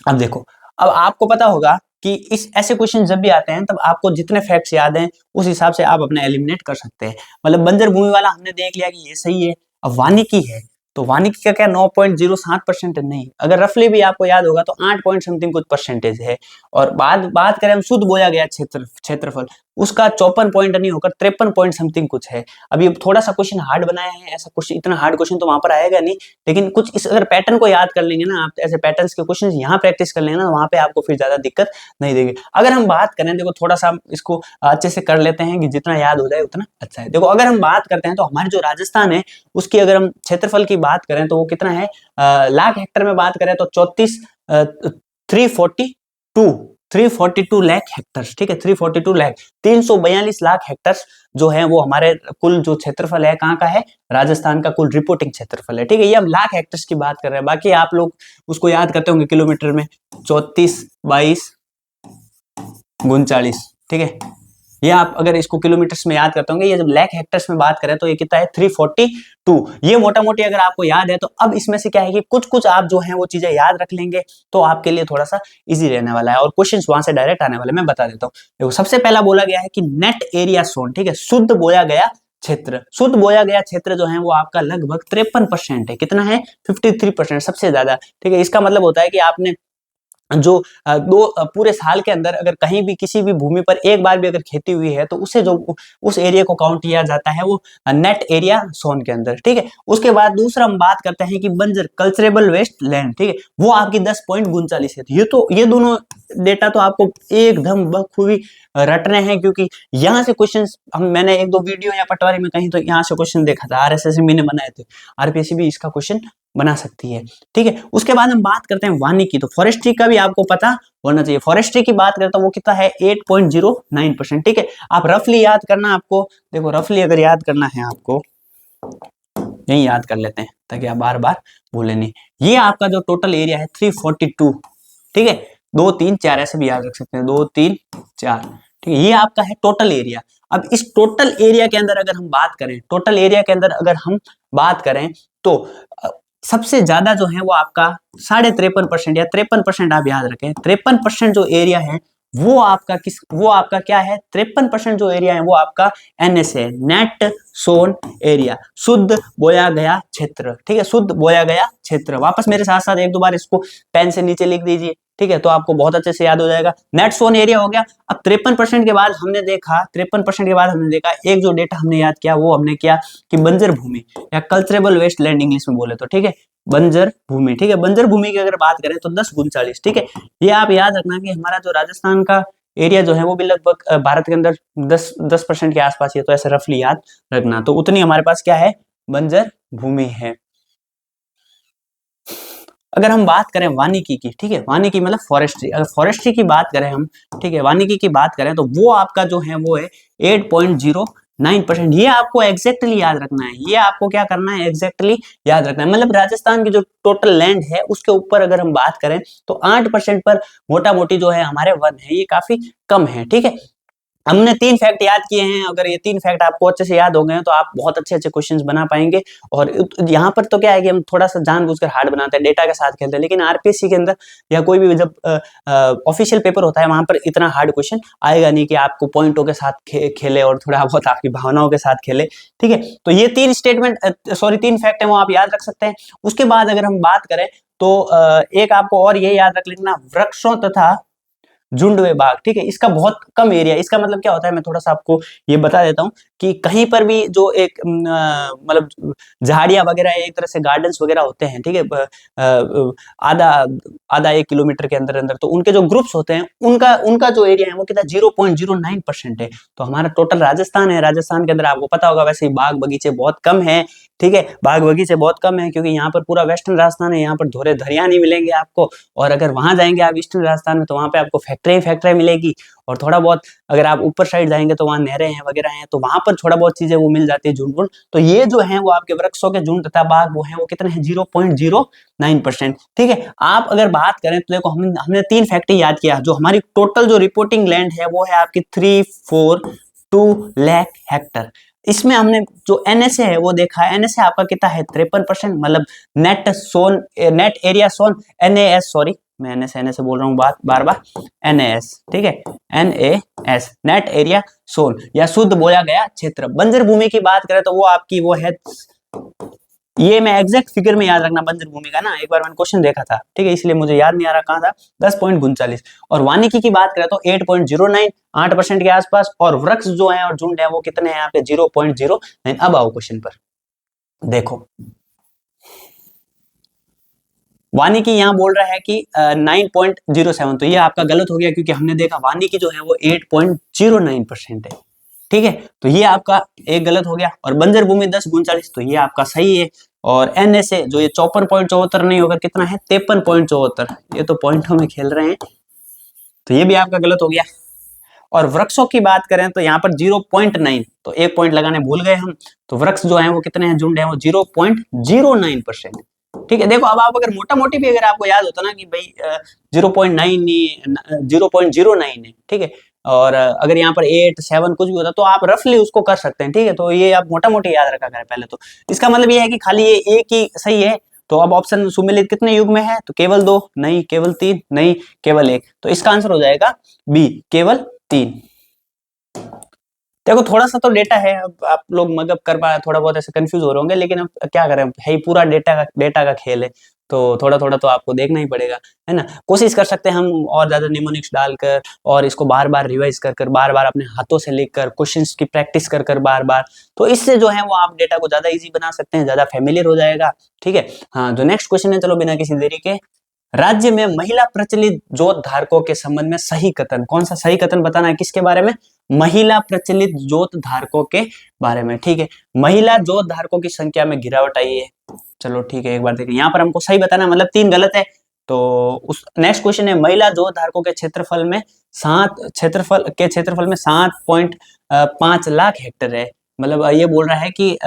अब देखो, अब आपको पता होगा कि इस ऐसे क्वेश्चन जब भी आते हैं तब आपको जितने फैक्ट्स याद हैं उस हिसाब से आप अपने एलिमिनेट कर सकते हैं। मतलब बंजर भूमि वाला हमने देख लिया कि ये सही है। अब वानिकी है, तो वानिकी का क्या 9.07% नहीं, अगर रफली भी आपको याद होगा तो 8 पॉइंट समथिंग कुछ परसेंटेज है। और बात करें हम शुद्ध बोया गया क्षेत्रफल, उसका 54 पॉइंट नहीं होकर 53 पॉइंट समथिंग कुछ है। अभी थोड़ा सा क्वेश्चन हार्ड बनाया है, ऐसा क्वेश्चन इतना हार्ड क्वेश्चन तो वहां पर आएगा नहीं, लेकिन कुछ इस अगर पैटर्न को याद कर लेंगे ना आप, ऐसे पैटर्न्स के क्वेश्चन यहाँ प्रैक्टिस कर लेंगे ना, वहां पे आपको फिर ज्यादा दिक्कत नहीं देगी। अगर हम बात करें, देखो थोड़ा सा इसको अच्छे से कर लेते हैं कि जितना याद हो जाए उतना अच्छा है। देखो अगर हम बात करते हैं तो हमारे जो राजस्थान है उसकी अगर हम क्षेत्रफल की बात करें तो वो कितना है, लाख हेक्टर में बात करें तो 342 लाख हेक्टर्स, ठीक है, 342 लाख हेक्टर्स जो है वो हमारे कुल जो क्षेत्रफल है कहाँ का है, राजस्थान का कुल रिपोर्टिंग क्षेत्रफल है, ठीक है। ये हम लाख हेक्टर्स की बात कर रहे हैं, बाकी आप लोग उसको याद करते होंगे किलोमीटर में, 34, 22, 39, ठीक है। ये आप अगर इसको किलोमीटर्स में याद करते होंगे, ये जब लाख हेक्टर्स में बात करें तो ये कितना है, 342। ये मोटा मोटी अगर आपको याद है तो अब इसमें से क्या है कि कुछ आप जो है वो चीजें याद रख लेंगे तो आपके लिए थोड़ा सा इजी रहने वाला है, और क्वेश्चंस वहां से डायरेक्ट आने वाले। मैं बता देता हूँ। देखो सबसे पहला बोला गया है कि नेट एरिया सोन, ठीक है, शुद्ध बोया गया क्षेत्र। शुद्ध बोया गया क्षेत्र जो है वो आपका लगभग 53% है। कितना है, 53%, सबसे ज्यादा, ठीक है। इसका मतलब होता है कि आपने जो पूरे साल के अंदर अगर कहीं भी किसी भी भूमि पर एक बार भी अगर खेती हुई है तो उसे जो उस एरिया को काउंट किया जाता है वो नेट एरिया सोन के अंदर, ठीक है। उसके बाद दूसरा हम बात करते हैं कि बंजर कल्चरेबल वेस्ट लैंड, ठीक है, वो आपकी 10.39 है। ये दोनों डेटा तो आपको एकदम बखूबी रटने हैं, क्योंकि यहाँ से क्वेश्चंस मैंने एक दो वीडियो या पटवारी में कहीं तो यहाँ से क्वेश्चन देखा था, आरएसएस ने बनाए थे, आरपीएससी भी इसका क्वेश्चन बना सकती है, ठीक है। उसके बाद हम बात करते हैं वानिकी, तो फॉरेस्ट्री का भी आपको पता होना चाहिए। फॉरेस्ट्री की बात करता हूँ वो कितना है 8.09%, ठीक है। आप रफली याद करना, आपको देखो रफली अगर याद करना है आपको यही याद कर लेते हैं ताकि आप बार बार भूले नहीं। ये आपका जो टोटल एरिया है 342, ठीक है, 2 3 4 ऐसे भी याद रख सकते हैं, 2 3 4, ठीक है, ये आपका है टोटल एरिया। अब इस टोटल एरिया के अंदर अगर हम बात करें, टोटल एरिया के अंदर अगर हम बात करें तो सबसे ज्यादा जो है वो आपका 53.5% या 53% आप याद रखें, 53% जो एरिया है वो आपका क्या है, 53% जो एरिया है वो आपका एनएस है, नेट सोन एरिया, शुद्ध बोया गया क्षेत्र, ठीक है, शुद्ध बोया गया क्षेत्र। वापस मेरे साथ साथ एक दो बार इसको पेन से नीचे लिख दीजिए, ठीक है, तो आपको बहुत अच्छे से याद हो जाएगा। नेट सोन एरिया हो गया। अब 53% के बाद हमने देखा, 53% के बाद हमने देखा एक जो डेटा हमने याद किया वो हमने किया कि बंजर भूमि या कल्चरेबल वेस्ट लैंड इंग्लिश में बोले तो, ठीक है, बंजर भूमि, ठीक है, बंजर भूमि की अगर बात करें तो 10 × 40, ठीक है। ये आप याद रखना कि हमारा जो राजस्थान का एरिया जो है वो भी लगभग भारत के अंदर 10% के आसपास ही है, तो ऐसे रफली याद रखना। तो उतनी हमारे पास क्या है, बंजर भूमि है। अगर हम बात करें वानिकी की, ठीक है, वानिकी मतलब फॉरेस्ट्री, अगर फॉरेस्ट्री की बात करें हम, ठीक है, वानिकी की बात करें तो वो आपका जो है वो है 8.09%। ये आपको एग्जैक्टली याद रखना है, ये आपको क्या करना है, एग्जैक्टली याद रखना है। मतलब राजस्थान की जो टोटल लैंड है उसके ऊपर अगर हम बात करें तो 8% पर मोटा मोटी जो है हमारे वन है, ये काफी कम है, ठीक है। हमने 3 फैक्ट याद किए हैं, अगर ये 3 फैक्ट आपको अच्छे से याद हो गए तो आप बहुत अच्छे अच्छे क्वेश्चंस बना पाएंगे। और यहाँ पर तो क्या है कि हम थोड़ा सा जानबूझकर हार्ड बनाते हैं, डेटा के साथ खेलते हैं, लेकिन आरपीएससी के अंदर या कोई भी जब ऑफिशियल पेपर होता है वहां पर इतना हार्ड क्वेश्चन आएगा नहीं कि आपको पॉइंटों के साथ खेले और थोड़ा बहुत आपकी भावनाओं के साथ खेले, ठीक है। तो ये 3 फैक्ट है वो आप याद रख सकते हैं। उसके बाद अगर हम बात करें तो एक आपको और ये याद रख लेना, वृक्षों तथा झुंड व बाग, ठीक है, इसका बहुत कम एरिया। इसका मतलब क्या होता है, मैं थोड़ा सा आपको ये बता देता हूँ कि कहीं पर भी जो एक मतलब झाड़ियां वगैरह एक तरह से गार्डन्स वगैरह होते हैं, ठीक है, आधा आधा 1 किलोमीटर के अंदर अंदर, तो उनके जो ग्रुप्स होते हैं उनका उनका जो एरिया है वो कितना 0.09% है। तो हमारा टोटल राजस्थान है, राजस्थान के अंदर आपको पता होगा वैसे ही बाग बगीचे बहुत कम है, ठीक है, बाग बगीचे बहुत कम है, क्योंकि यहाँ पर पूरा वेस्टर्न राजस्थान है, यहाँ पर धोरे धरिया नहीं मिलेंगे आपको। और अगर वहां जाएंगे आप ईस्टर्न राजस्थान में तो वहां पे आपको फैक्ट्री मिलेगी, और थोड़ा बहुत अगर आप ऊपर साइड जाएंगे तो वहां नहरें हैं वगैरह हैं, तो वहां पर थोड़ा बहुत चीजें वो मिल जाती है, झुंड। तो ये जो है वो आपके वृक्षों के झुंड तथा बाग वो है वो कितने हैं, 0.09%, ठीक है। आप अगर बात करें तो देखो हमने 3 फैक्ट याद किया, जो हमारी टोटल जो रिपोर्टिंग लैंड है वो है आपकी 342 लाख हेक्टर। इसमें हमने जो एनएसए है वो देखा है, एनएसए आपका कितना है 53%, मतलब नेट एरिया सोन, एनएएस, सॉरी मैं एनएस बोल रहा हूँ बार बार, एनएएस, ठीक है, एनएएस नेट एरिया सोन या शुद्ध बोया गया क्षेत्र। बंजर भूमि की बात करें तो वो आपकी वो है, ये मैं एग्जैक्ट फिगर में याद रखना बंजर भूमि का ना, एक बार मैंने क्वेश्चन देखा था, ठीक है, इसलिए मुझे याद नहीं आ रहा कहाँ था, 10.39। और वानिकी की बात करें तो 8.09, 8% के आसपास, और वृक्ष जो है और झुंड है वो कितने हैं आपके 0.09। अब आओ क्वेश्चन पर, देखो वानिकी यहाँ बोल रहा है कि 9.07, तो ये आपका गलत हो गया, क्योंकि हमने देखा वानिकी जो है वो 8.09% है, ठीक है, तो ये आपका एक गलत हो गया। और बंजर भूमि 10 × 40, तो ये आपका सही है। और एनएसए जो ये 54.74 नहीं होगा, कितना है 53.74, ये तो पॉइंटों में खेल रहे हैं, तो ये भी आपका गलत हो गया। और वृक्षों की बात करें तो यहाँ पर 0.9, तो एक पॉइंट लगाने भूल गए हम, तो वृक्ष जो है वो कितने हैं, झुंड है वो 0.09%, ठीक है। देखो अब आप अगर मोटा मोटी भी अगर आपको याद होता ना कि भाई 0.9 है, ठीक है, और अगर यहाँ पर 8 7 कुछ भी होता तो आप रफली उसको कर सकते हैं, ठीक है, तो ये आप मोटा मोटी याद रखा करें पहले तो। इसका मतलब ये है कि खाली ये एक ही सही है। तो अब ऑप्शन सुमेलित कितने युग में है, तो केवल 2 नहीं, केवल 3 नहीं, केवल 1, तो इसका आंसर हो जाएगा बी, केवल 3। देखो थोड़ा सा तो डेटा है, अब आप लोग मगअप कर पा थोड़ा बहुत ऐसे कंफ्यूज हो रहे होंगे, लेकिन अब क्या करें, है ही पूरा डेटा का खेल है, तो थोड़ा थोड़ा तो आपको देखना ही पड़ेगा, है ना। कोशिश कर सकते हैं हम और ज्यादा निमोनिक्स डालकर और इसको बार बार रिवाइज कर कर बार बार अपने हाथों से लिख कर क्वेश्चंस की प्रैक्टिस कर कर बार बार, तो इससे जो है वो आप डेटा को ज्यादा इजी बना सकते हैं, ज्यादा फेमिलियर हो जाएगा, ठीक है। हाँ, जो नेक्स्ट क्वेश्चन है, चलो बिना किसी देरी के, राज्य में महिला प्रचलित जोत धारकों के संबंध में सही कथन, कौन सा सही कथन बताना है, किसके बारे में, महिला प्रचलित जोत धारकों के बारे में, ठीक है। महिला जोत धारकों की संख्या में गिरावट आई है, चलो ठीक है, एक बार देखिए यहाँ पर हमको सही बताना, मतलब 3 गलत है, तो उस नेक्स्ट क्वेश्चन है, महिला जोत धारकों के क्षेत्रफल में 7 लाख हेक्टेयर है, मतलब ये बोल रहा है कि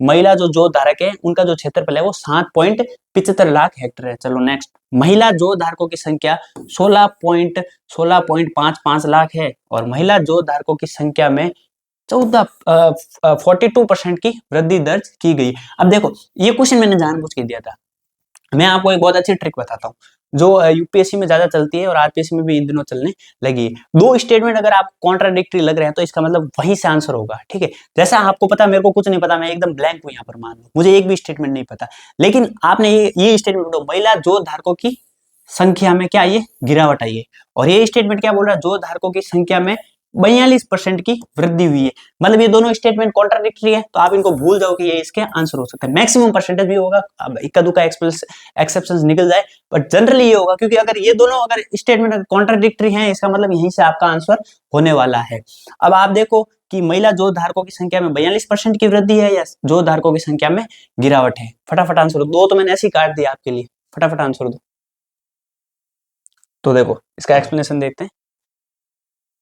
महिला जो जोत धारक है उनका जो क्षेत्रफल है वो 7.75 लाख हेक्टेयर है। चलो नेक्स्ट, महिला जोत धारकों की संख्या 16.55 लाख है, और महिला जोत धारकों की संख्या में 42% की वृद्धि दर्ज की गई। अब देखो ये क्वेश्चन मैंने जानबूझ के दिया था, मैं आपको एक बहुत अच्छी ट्रिक बताता हूँ जो यूपीएससी में ज्यादा चलती है और आरपीएससी में भी इन दिनों चलने लगी है। 2 स्टेटमेंट अगर आप कॉन्ट्राडिक्टरी लग रहे हैं तो इसका मतलब वहीं से आंसर होगा, ठीक है। जैसा आपको पता, मेरे को कुछ नहीं पता, मैं एकदम ब्लैंक हूं यहाँ पर, मान लो मुझे एक भी स्टेटमेंट नहीं पता, लेकिन आपने ये स्टेटमेंट, महिला जोत धारकों की संख्या में क्या ये गिरावट आई है, और ये स्टेटमेंट क्या बोल रहा है, जोत धारकों की संख्या में 42% की वृद्धि हुई है, मतलब ये दोनों स्टेटमेंट कॉन्ट्राडिक्टरी है, तो आप इनको भूल जाओ कि ये इसके आंसर हो सकता है। मैक्सिमम परसेंटेज भी होगा, अब इक्का दुक्का एक्सेप्शंस निकल जाए, बट जनरली ये होगा, क्योंकि अगर ये दोनों अगर स्टेटमेंट कॉन्ट्राडिक्टरी हैं, इसका मतलब यहीं से आपका आंसर होने वाला है। अब आप देखो कि महिला जोत धारकों की संख्या में 42% की वृद्धि है या जोत धारकों की संख्या में गिरावट है, फटाफट आंसर दो। 2 तो मैंने ऐसे ही काट दिया आपके लिए, फटाफट आंसर दो। तो देखो इसका एक्सप्लेनेशन देखते हैं।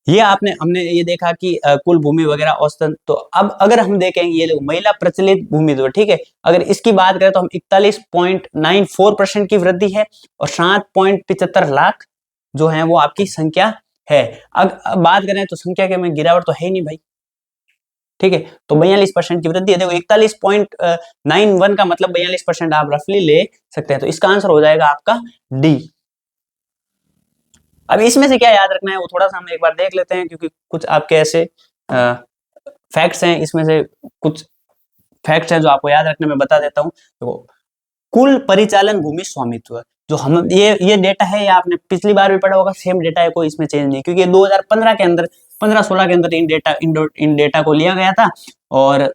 ये हमने ये देखा कि कुल भूमि वगैरह औसतन, तो अब अगर हम देखेंगे ये देखो महिला प्रचलित भूमि, तो ठीक है, अगर इसकी बात करें तो हम 41.94% की वृद्धि है, और 7.75 लाख जो है वो आपकी संख्या है। अब बात करें तो संख्या के में गिरावट तो है ही नहीं भाई, ठीक है, तो 42% की वृद्धि है। देखो 41.91 का मतलब 42% आप रफली ले सकते हैं, तो इसका आंसर हो जाएगा आपका डी। अब इसमें से क्या याद रखना है वो थोड़ा सा हम एक बार देख लेते हैं, क्योंकि कुछ आपके ऐसे फैक्ट्स हैं, इसमें से कुछ फैक्ट्स हैं जो आपको याद रखने में बता देता हूँ। तो कुल परिचालन भूमि स्वामित्व, जो हम ये डेटा है, ये आपने पिछली बार भी पढ़ा होगा, सेम डेटा है, कोई इसमें चेंज नहीं, क्योंकि 2015 के अंदर 15-16 के अंदर इन डेटा को लिया गया था, और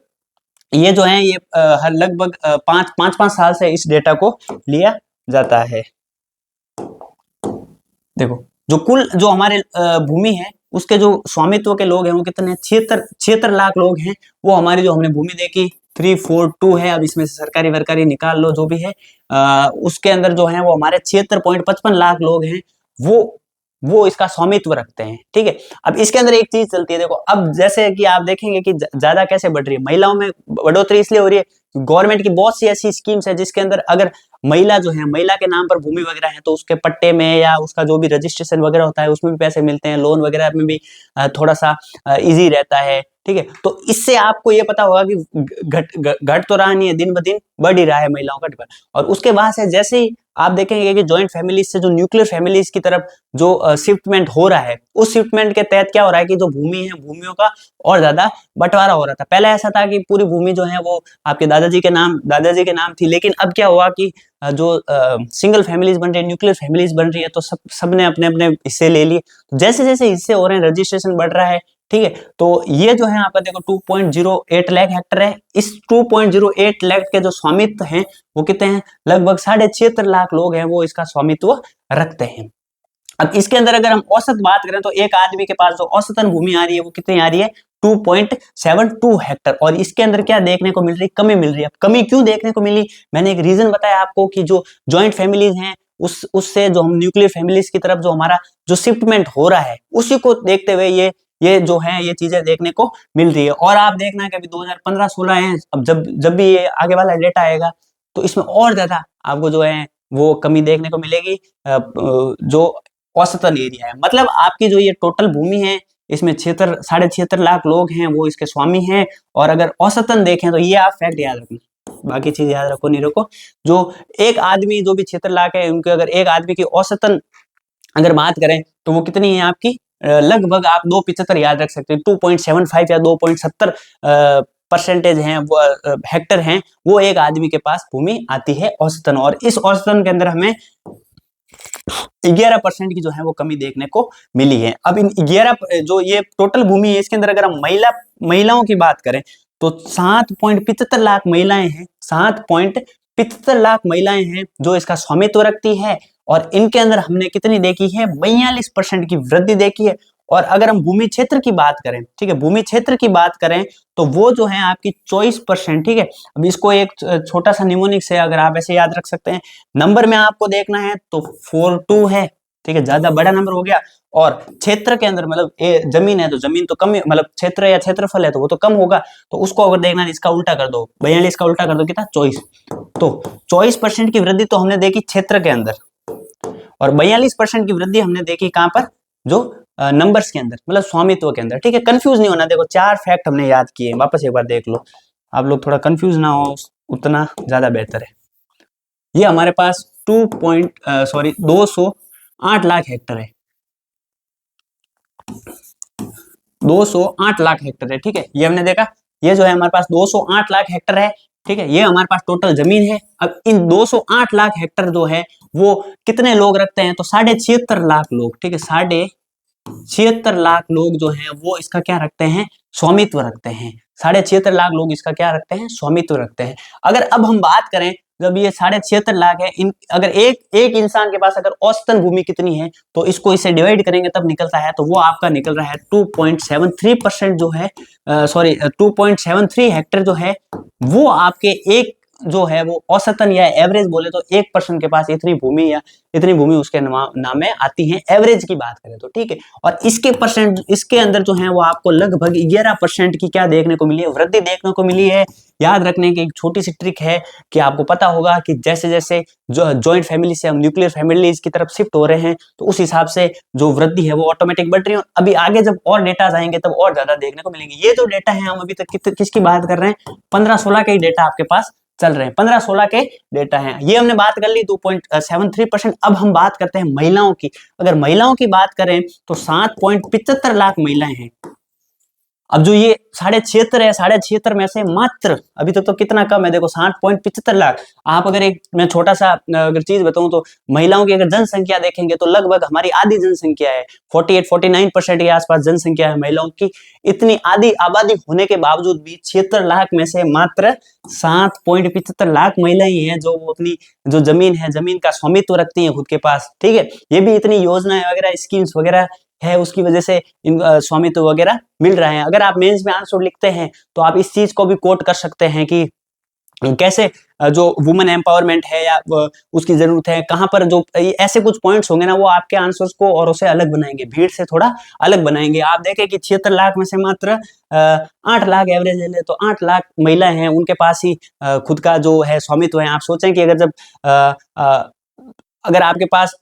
ये जो है ये हर लगभग 5 साल से इस डेटा को लिया जाता है। देखो जो हमारे भूमि है उसके जो स्वामित्व के लोग हैं वो कितने, 76 लाख लोग हैं, वो हमारी जो हमने भूमि देखी 342 है, अब इसमें से सरकारी वरकारी निकाल लो जो भी है, उसके अंदर जो है वो हमारे 76.55 लाख लोग हैं, वो इसका स्वामित्व रखते हैं, ठीक है। अब इसके अंदर एक चीज चलती है, देखो अब जैसे कि आप देखेंगे कि ज्यादा कैसे बढ़ रही है, महिलाओं में बढ़ोतरी इसलिए हो रही है, गवर्नमेंट की बहुत सी ऐसी स्कीम्स है जिसके अंदर अगर महिला जो है, महिला के नाम पर भूमि वगैरह है, तो उसके पट्टे में या उसका जो भी रजिस्ट्रेशन वगैरह होता है उसमें भी पैसे मिलते हैं, लोन वगैरह में भी थोड़ा सा इजी रहता है, ठीक है। तो इससे आपको ये पता होगा कि घट तो रहा नहीं है, दिन ब दिन बढ़ ही रहा है महिलाओं का डिमांड। और उसके बाद से जैसे ही आप देखेंगे कि जॉइंट फैमिलीज से जो न्यूक्लियर फैमिलीज की तरफ जो शिफ्टमेंट हो रहा है, उस शिफ्टमेंट के तहत क्या हो रहा है कि जो भूमि है, भूमियों का और ज्यादा बंटवारा हो रहा था। पहले ऐसा था कि पूरी भूमि जो है वो आपके दादाजी के नाम थी, लेकिन अब क्या हुआ कि जो सिंगल फैमिलीज बन रही है, न्यूक्लियर फैमिलीज बन रही है, तो सबने अपने अपने हिस्से ले लिए, जैसे जैसे हिस्से हो रहे हैं रजिस्ट्रेशन बढ़ रहा है, ठीक है। तो ये जो है आपका देखो 2.08 लाख हेक्टर है, इस 2.08 लाख के जो स्वामित्व हैं वो कितने हैं, लगभग 76 लाख लोग हैं वो इसका स्वामित्व रखते हैं। अब इसके अंदर अगर हम औसत बात करें तो एक आदमी के पास जो औसतन भूमि आ रही है वो कितनी आ रही है, 2.72 हेक्टर, और इसके अंदर क्या देखने को मिल रही है, कमी मिल रही है। अब कमी क्यों देखने को मिली, मैंने एक रीजन बताया आपको कि जो जॉइंट फैमिलीज हैं उससे जो हम न्यूक्लियर फैमिलीज की तरफ जो हमारा जो शिफ्टमेंट हो रहा है, उसी को देखते हुए ये जो है ये चीजें देखने को मिल रही है। और आप देखना कि अभी 2015-16 है, अब जब भी ये आगे वाला डेटा आएगा तो इसमें और ज्यादा आपको जो है वो कमी देखने को मिलेगी। जो औसतन एरिया है, मतलब आपकी जो ये टोटल भूमि है इसमें 76 लाख लोग हैं वो इसके स्वामी हैं, और अगर औसतन देखें तो ये आप फैक्ट याद रखना, बाकी चीज याद रखो नहीं रखो, जो एक आदमी जो भी 76 लाख है उनके अगर एक आदमी की औसतन अगर बात करें तो वो कितनी है आपकी लगभग आप 2.75 याद रख सकते हैं, 2.75 या 2.70 परसेंटेज हैं वो हेक्टर हैं, वो एक आदमी के पास भूमि आती है औसतन। और इस औसतन के अंदर हमें 11% की जो है वो कमी देखने को मिली है। अब इन 11 जो ये टोटल भूमि है, इसके अंदर अगर हम महिलाओं की बात करें तो 7.75 लाख महिलाएं हैं, 7.75 लाख महिलाएं हैं जो इसका स्वामित्व रखती है। और इनके अंदर हमने कितनी देखी है, 42% की वृद्धि देखी है। और अगर हम भूमि क्षेत्र की बात करें, ठीक है, भूमि क्षेत्र की बात करें तो वो जो है आपकी 24%, ठीक है। अब इसको एक छोटा सा निमोनिक से अगर आप ऐसे याद रख सकते हैं, नंबर में आपको देखना है तो 42 है, ठीक है, ज्यादा बड़ा नंबर हो गया। और क्षेत्र के अंदर मतलब जमीन है तो जमीन तो कम, मतलब क्षेत्र या क्षेत्रफल है तो वो तो कम होगा। तो उसको अगर देखना है इसका उल्टा कर दो, 42 का उल्टा कर दो कितना, 24। तो 24% की वृद्धि तो हमने देखी क्षेत्र के अंदर, और 42% की वृद्धि हमने देखी कहां पर, जो नंबर्स के अंदर, मतलब स्वामित्व के अंदर, ठीक है। कंफ्यूज नहीं होना, देखो 4 फैक्ट हमने याद किए, वापस एक बार देख लो, आप लोग थोड़ा कंफ्यूज ना हो, उतना ज्यादा बेहतर है। ये हमारे पास 208 लाख हेक्टर है, 208 लाख हेक्टर है, ठीक है। ये हमने देखा, ये जो है हमारे पास 208 लाख हेक्टर है, ठीक है। ये हमारे पास टोटल जमीन है। अब इन 208 लाख हेक्टर जो है वो कितने लोग रखते हैं, तो 76.5 लाख लोग, ठीक है, 76.5 लाख लोग जो हैं वो इसका क्या रखते हैं, स्वामित्व रखते हैं। 76.5 लाख लोग इसका क्या रखते हैं, स्वामित्व रखते हैं। अगर अब हम बात करें, जब ये 76.5 लाख है, इन अगर एक इंसान के पास अगर औसतन भूमि कितनी है तो इसको इससे डिवाइड करेंगे तब निकलता है, तो वो आपका निकल रहा है 2.73% जो है, सॉरी 2.73 हेक्टर जो है वो आपके एक जो है वो औसतन या एवरेज बोले तो 1% के पास इतनी भूमि या इतनी भूमि उसके नाम में आती है, एवरेज की बात करें तो, ठीक है। और इसके अंदर जो है वो आपको लगभग 11% की क्या देखने को मिली है, वृद्धि देखने को मिली है। याद रखने की एक छोटी सी ट्रिक है कि आपको पता होगा कि जैसे जैसे जो जॉइंट फैमिली से हम न्यूक्लियर फैमिलीज की तरफ शिफ्ट हो रहे हैं तो उस हिसाब से जो वृद्धि है वो ऑटोमेटिक बढ़ रही है। अभी आगे जब और डेटा आएंगे तब और ज्यादा देखने को मिलेंगे। ये जो डेटा है हम अभी तक किसकी बात कर रहे हैं, 15-16 के ही डेटा आपके पास चल रहे हैं, 15-16 के डेटा हैं। ये हमने बात कर ली 2.73%। अब हम बात करते हैं महिलाओं की। अगर महिलाओं की बात करें तो 7.75 लाख महिलाएं हैं। अब जो ये 76.5 है, 76.5 में से मात्र अभी तक तो कितना कम है, देखो 7.75 लाख। आप अगर एक मैं छोटा सा अगर चीज बताऊं तो महिलाओं की अगर जनसंख्या देखेंगे तो लगभग हमारी आधी जनसंख्या है, 48-49% के आसपास जनसंख्या है महिलाओं की। इतनी आधी आबादी होने के बावजूद भी 76 लाख में से मात्र 7.75 लाख महिलाएं हैं जो अपनी जो जमीन है, जमीन का स्वामित्व रखती हैं खुद के पास, ठीक है। ये भी इतनी योजनाएं वगैरह, स्कीम्स वगैरह है, उसकी वजह से इन स्वामित्व वगैरह मिल रहा है। अगर आप मेंस में आंसर लिखते हैं तो आप इस चीज को भी कोट कर सकते हैं कि कैसे जो वुमेन एम्पावरमेंट है या उसकी जरूरत है, कहां पर जो ऐसे कुछ पॉइंट्स होंगे ना वो आपके आंसर्स को और उसे अलग बनाएंगे, भीड़ से थोड़ा अलग बनाएंगे। आप देखें कि 76 लाख में से मात्र 8 लाख एवरेज ले तो 8 लाख महिलाएं हैं, उनके पास ही खुद का जो है स्वामित्व है। आप सोचें कि अगर जब अगर आपके पास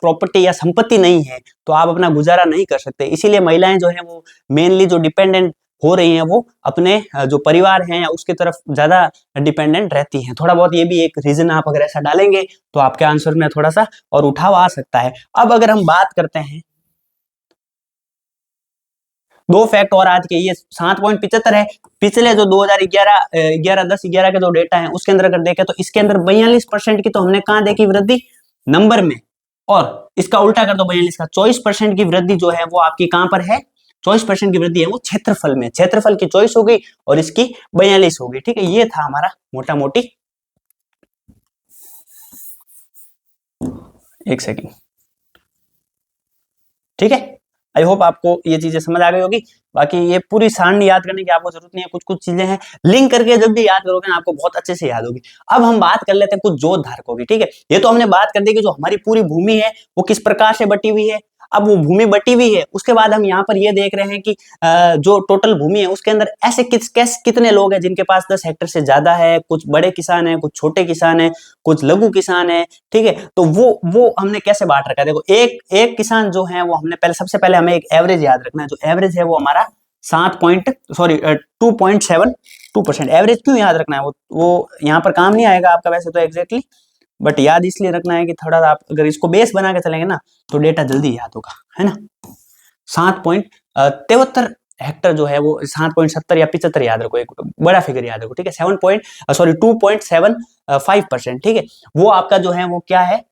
प्रॉपर्टी या संपत्ति नहीं है तो आप अपना गुजारा नहीं कर सकते। इसीलिए महिलाएं जो है वो मेनली जो डिपेंडेंट हो रही हैं वो अपने जो परिवार हैं या उसके तरफ ज्यादा डिपेंडेंट रहती हैं। थोड़ा बहुत ये भी एक रीजन आप अगर ऐसा डालेंगे तो आपके आंसर में थोड़ा सा और उठाव आ सकता है। अब अगर हम बात करते हैं, दो फैक्ट और आज के, ये 7.75 है। पिछले जो 2011 11-10-11 के जो डेटा है उसके अंदर अगर देखें तो इसके अंदर 42% की तो हमने कहां देखी वृद्धि, नंबर में। और इसका उल्टा कर दो 42 का, 24% की वृद्धि जो है वो आपकी कहां पर है, 24% की वृद्धि है वो क्षेत्रफल में। क्षेत्रफल की 24 हो गई और इसकी 42 हो गई, ठीक है। ये था हमारा मोटा मोटी, एक सेकेंड, ठीक है। आई होप आपको ये चीजें समझ आ गई होगी। बाकी ये पूरी सारणी याद करने की आपको जरूरत नहीं है, कुछ कुछ चीजें हैं लिंक करके जब भी याद करोगे ना आपको बहुत अच्छे से याद होगी। अब हम बात कर लेते हैं कुछ जोत धारकों की, ठीक है। ये तो हमने बात कर दी कि जो हमारी पूरी भूमि है वो किस प्रकार से बटी हुई है। अब वो भूमि बटी हुई है, उसके बाद हम यहाँ पर ये देख रहे हैं कि जो टोटल भूमि है उसके अंदर ऐसे कितने लोग हैं जिनके पास 10 हेक्टर से ज्यादा है। कुछ बड़े किसान हैं, कुछ छोटे किसान हैं, कुछ लघु किसान हैं, ठीक है। तो वो हमने कैसे बांट रखा है, देखो एक किसान जो है वो हमने सबसे पहले हमें एक एवरेज याद रखना है। जो एवरेज है वो हमारा 2.72%। एवरेज क्यों याद रखना है, वो यहाँ पर काम नहीं आएगा आपका वैसे तो एग्जैक्टली, बट याद इसलिए रखना है कि थोड़ा आप अगर इसको बेस बना के चलेंगे ना तो डेटा जल्दी याद होगा, है ना। 7.73 हेक्टर जो है वो 7.70 या 75 याद रखो, एक बड़ा फिगर याद रखो, ठीक है। 2.5%, ठीक है, वो आपका जो है वो क्या है,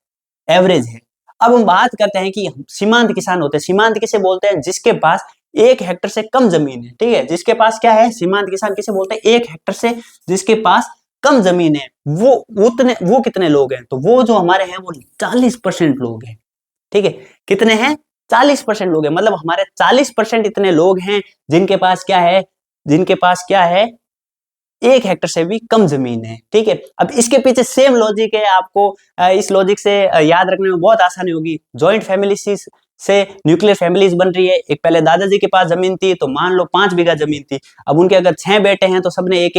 एवरेज है। अब हम बात करते हैं कि सीमांत किसान होते हैं। सीमांत किसे बोलते हैं, जिसके पास 1 हेक्टर से कम जमीन है, ठीक है, जिसके पास क्या है, सीमांत किसान किसे बोलते हैं, 1 हेक्टर से जिसके पास कम जमीन है। वो कितने लोग हैं, तो वो जो हमारे हैं वो 40% लोग हैं, ठीक है। कितने हैं, 40% लोग हैं, मतलब हमारे 40% इतने लोग हैं जिनके पास क्या है, जिनके पास क्या है, 1 हेक्टर से भी कम जमीन है, ठीक है। अब इसके पीछे सेम लॉजिक है, आपको इस लॉजिक से याद रखने में बहुत आसानी होगी। जॉइंट फैमिली से न्यूक्लियर फैमिलीज बन रही है। एक पहले दादाजी के पास जमीन थी, तो मान लो 5 बीघा जमीन थी, अब उनके अगर 6 बेटे हैं तो सबने एक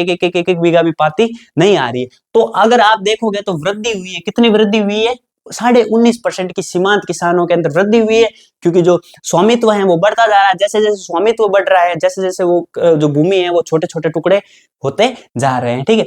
बीघा भी पाती नहीं आ रही है। तो अगर आप देखोगे तो वृद्धि हुई है, कितनी वृद्धि हुई है, 19.5% की सीमांत किसानों के अंदर वृद्धि हुई है, क्योंकि जो स्वामित्व है वो बढ़ता जा रहा है। जैसे जैसे स्वामित्व बढ़ रहा है, जैसे जैसे वो जो भूमि है वो छोटे छोटे टुकड़े होते जा रहे हैं, ठीक है।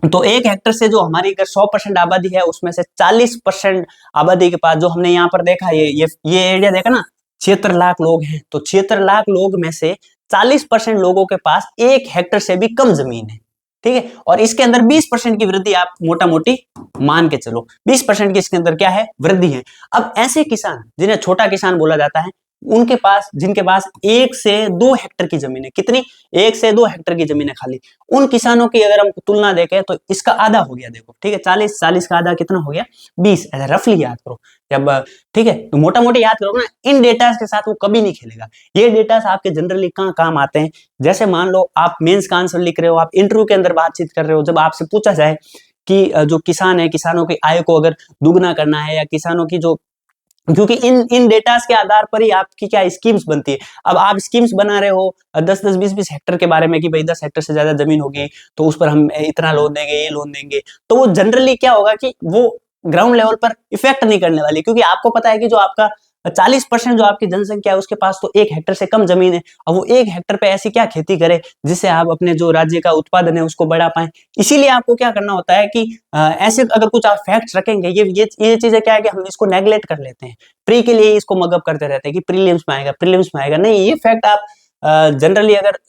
तो 1 हेक्टर से जो हमारी अगर 100% आबादी है, उसमें से 40% आबादी के पास, जो हमने यहाँ पर देखा, ये एरिया देखा ना, 76 लाख लोग हैं, तो 76 लाख लोग में से 40% लोगों के पास 1 हेक्टर से भी कम जमीन है, ठीक है। और इसके अंदर 20% की वृद्धि आप मोटा मोटी मान के चलो, 20% की इसके अंदर क्या है, वृद्धि है। अब ऐसे किसान जिन्हें छोटा किसान बोला जाता है, उनके पास, जिनके पास 1 से 2 हेक्टर की जमीन है, कितनी, 1 से 2 हेक्टर की जमीन है खाली, उन किसानों की अगर हम तुलना देखें तो इसका आधा हो गया, देखो, ठीक है, 40 का आधा कितना हो गया, 20, ऐसा रफली याद करो जब, ठीक है, तो मोटा मोटी याद करो ना। इन डेटा के साथ वो कभी नहीं खेलेगा। ये डेटा आपके जनरली कहाँ काम आते हैं, जैसे मान लो आप मेंस का आंसर लिख रहे हो, आप इंटरव्यू के अंदर बातचीत कर रहे हो, जब आपसे पूछा जाए कि जो किसान है, किसानों की आय को अगर दुगना करना है, या किसानों की जो, क्योंकि इन डेटास के आधार पर ही आपकी क्या स्कीम्स बनती है। अब आप स्कीम्स बना रहे हो 10-10, 20-20 हेक्टर के बारे में, कि भाई 10 हेक्टर से ज्यादा जमीन होगी तो उस पर हम इतना लोन देंगे, ये लोन देंगे, तो वो जनरली क्या होगा कि वो ग्राउंड लेवल पर इफेक्ट नहीं करने वाली, क्योंकि आपको पता है कि जो आपका 40% जो आपकी जनसंख्या है उसके पास तो 1 हेक्टर से कम जमीन है। अब वो 1 हेक्टर पे ऐसी क्या खेती करे जिससे आप अपने जो राज्य का उत्पादन है उसको बढ़ा पाए। इसीलिए आपको क्या करना होता है कि ऐसे अगर कुछ आप फैक्ट्स रखेंगे, ये चीजें क्या है कि हम इसको नेग्लेक्ट कर लेते हैं, प्री के लिए इसको मगअप करते रहते हैं कि प्रीलिम्स में आएगा, प्रीलिम्स में आएगा, नहीं, ये फैक्ट आप जनरली अगर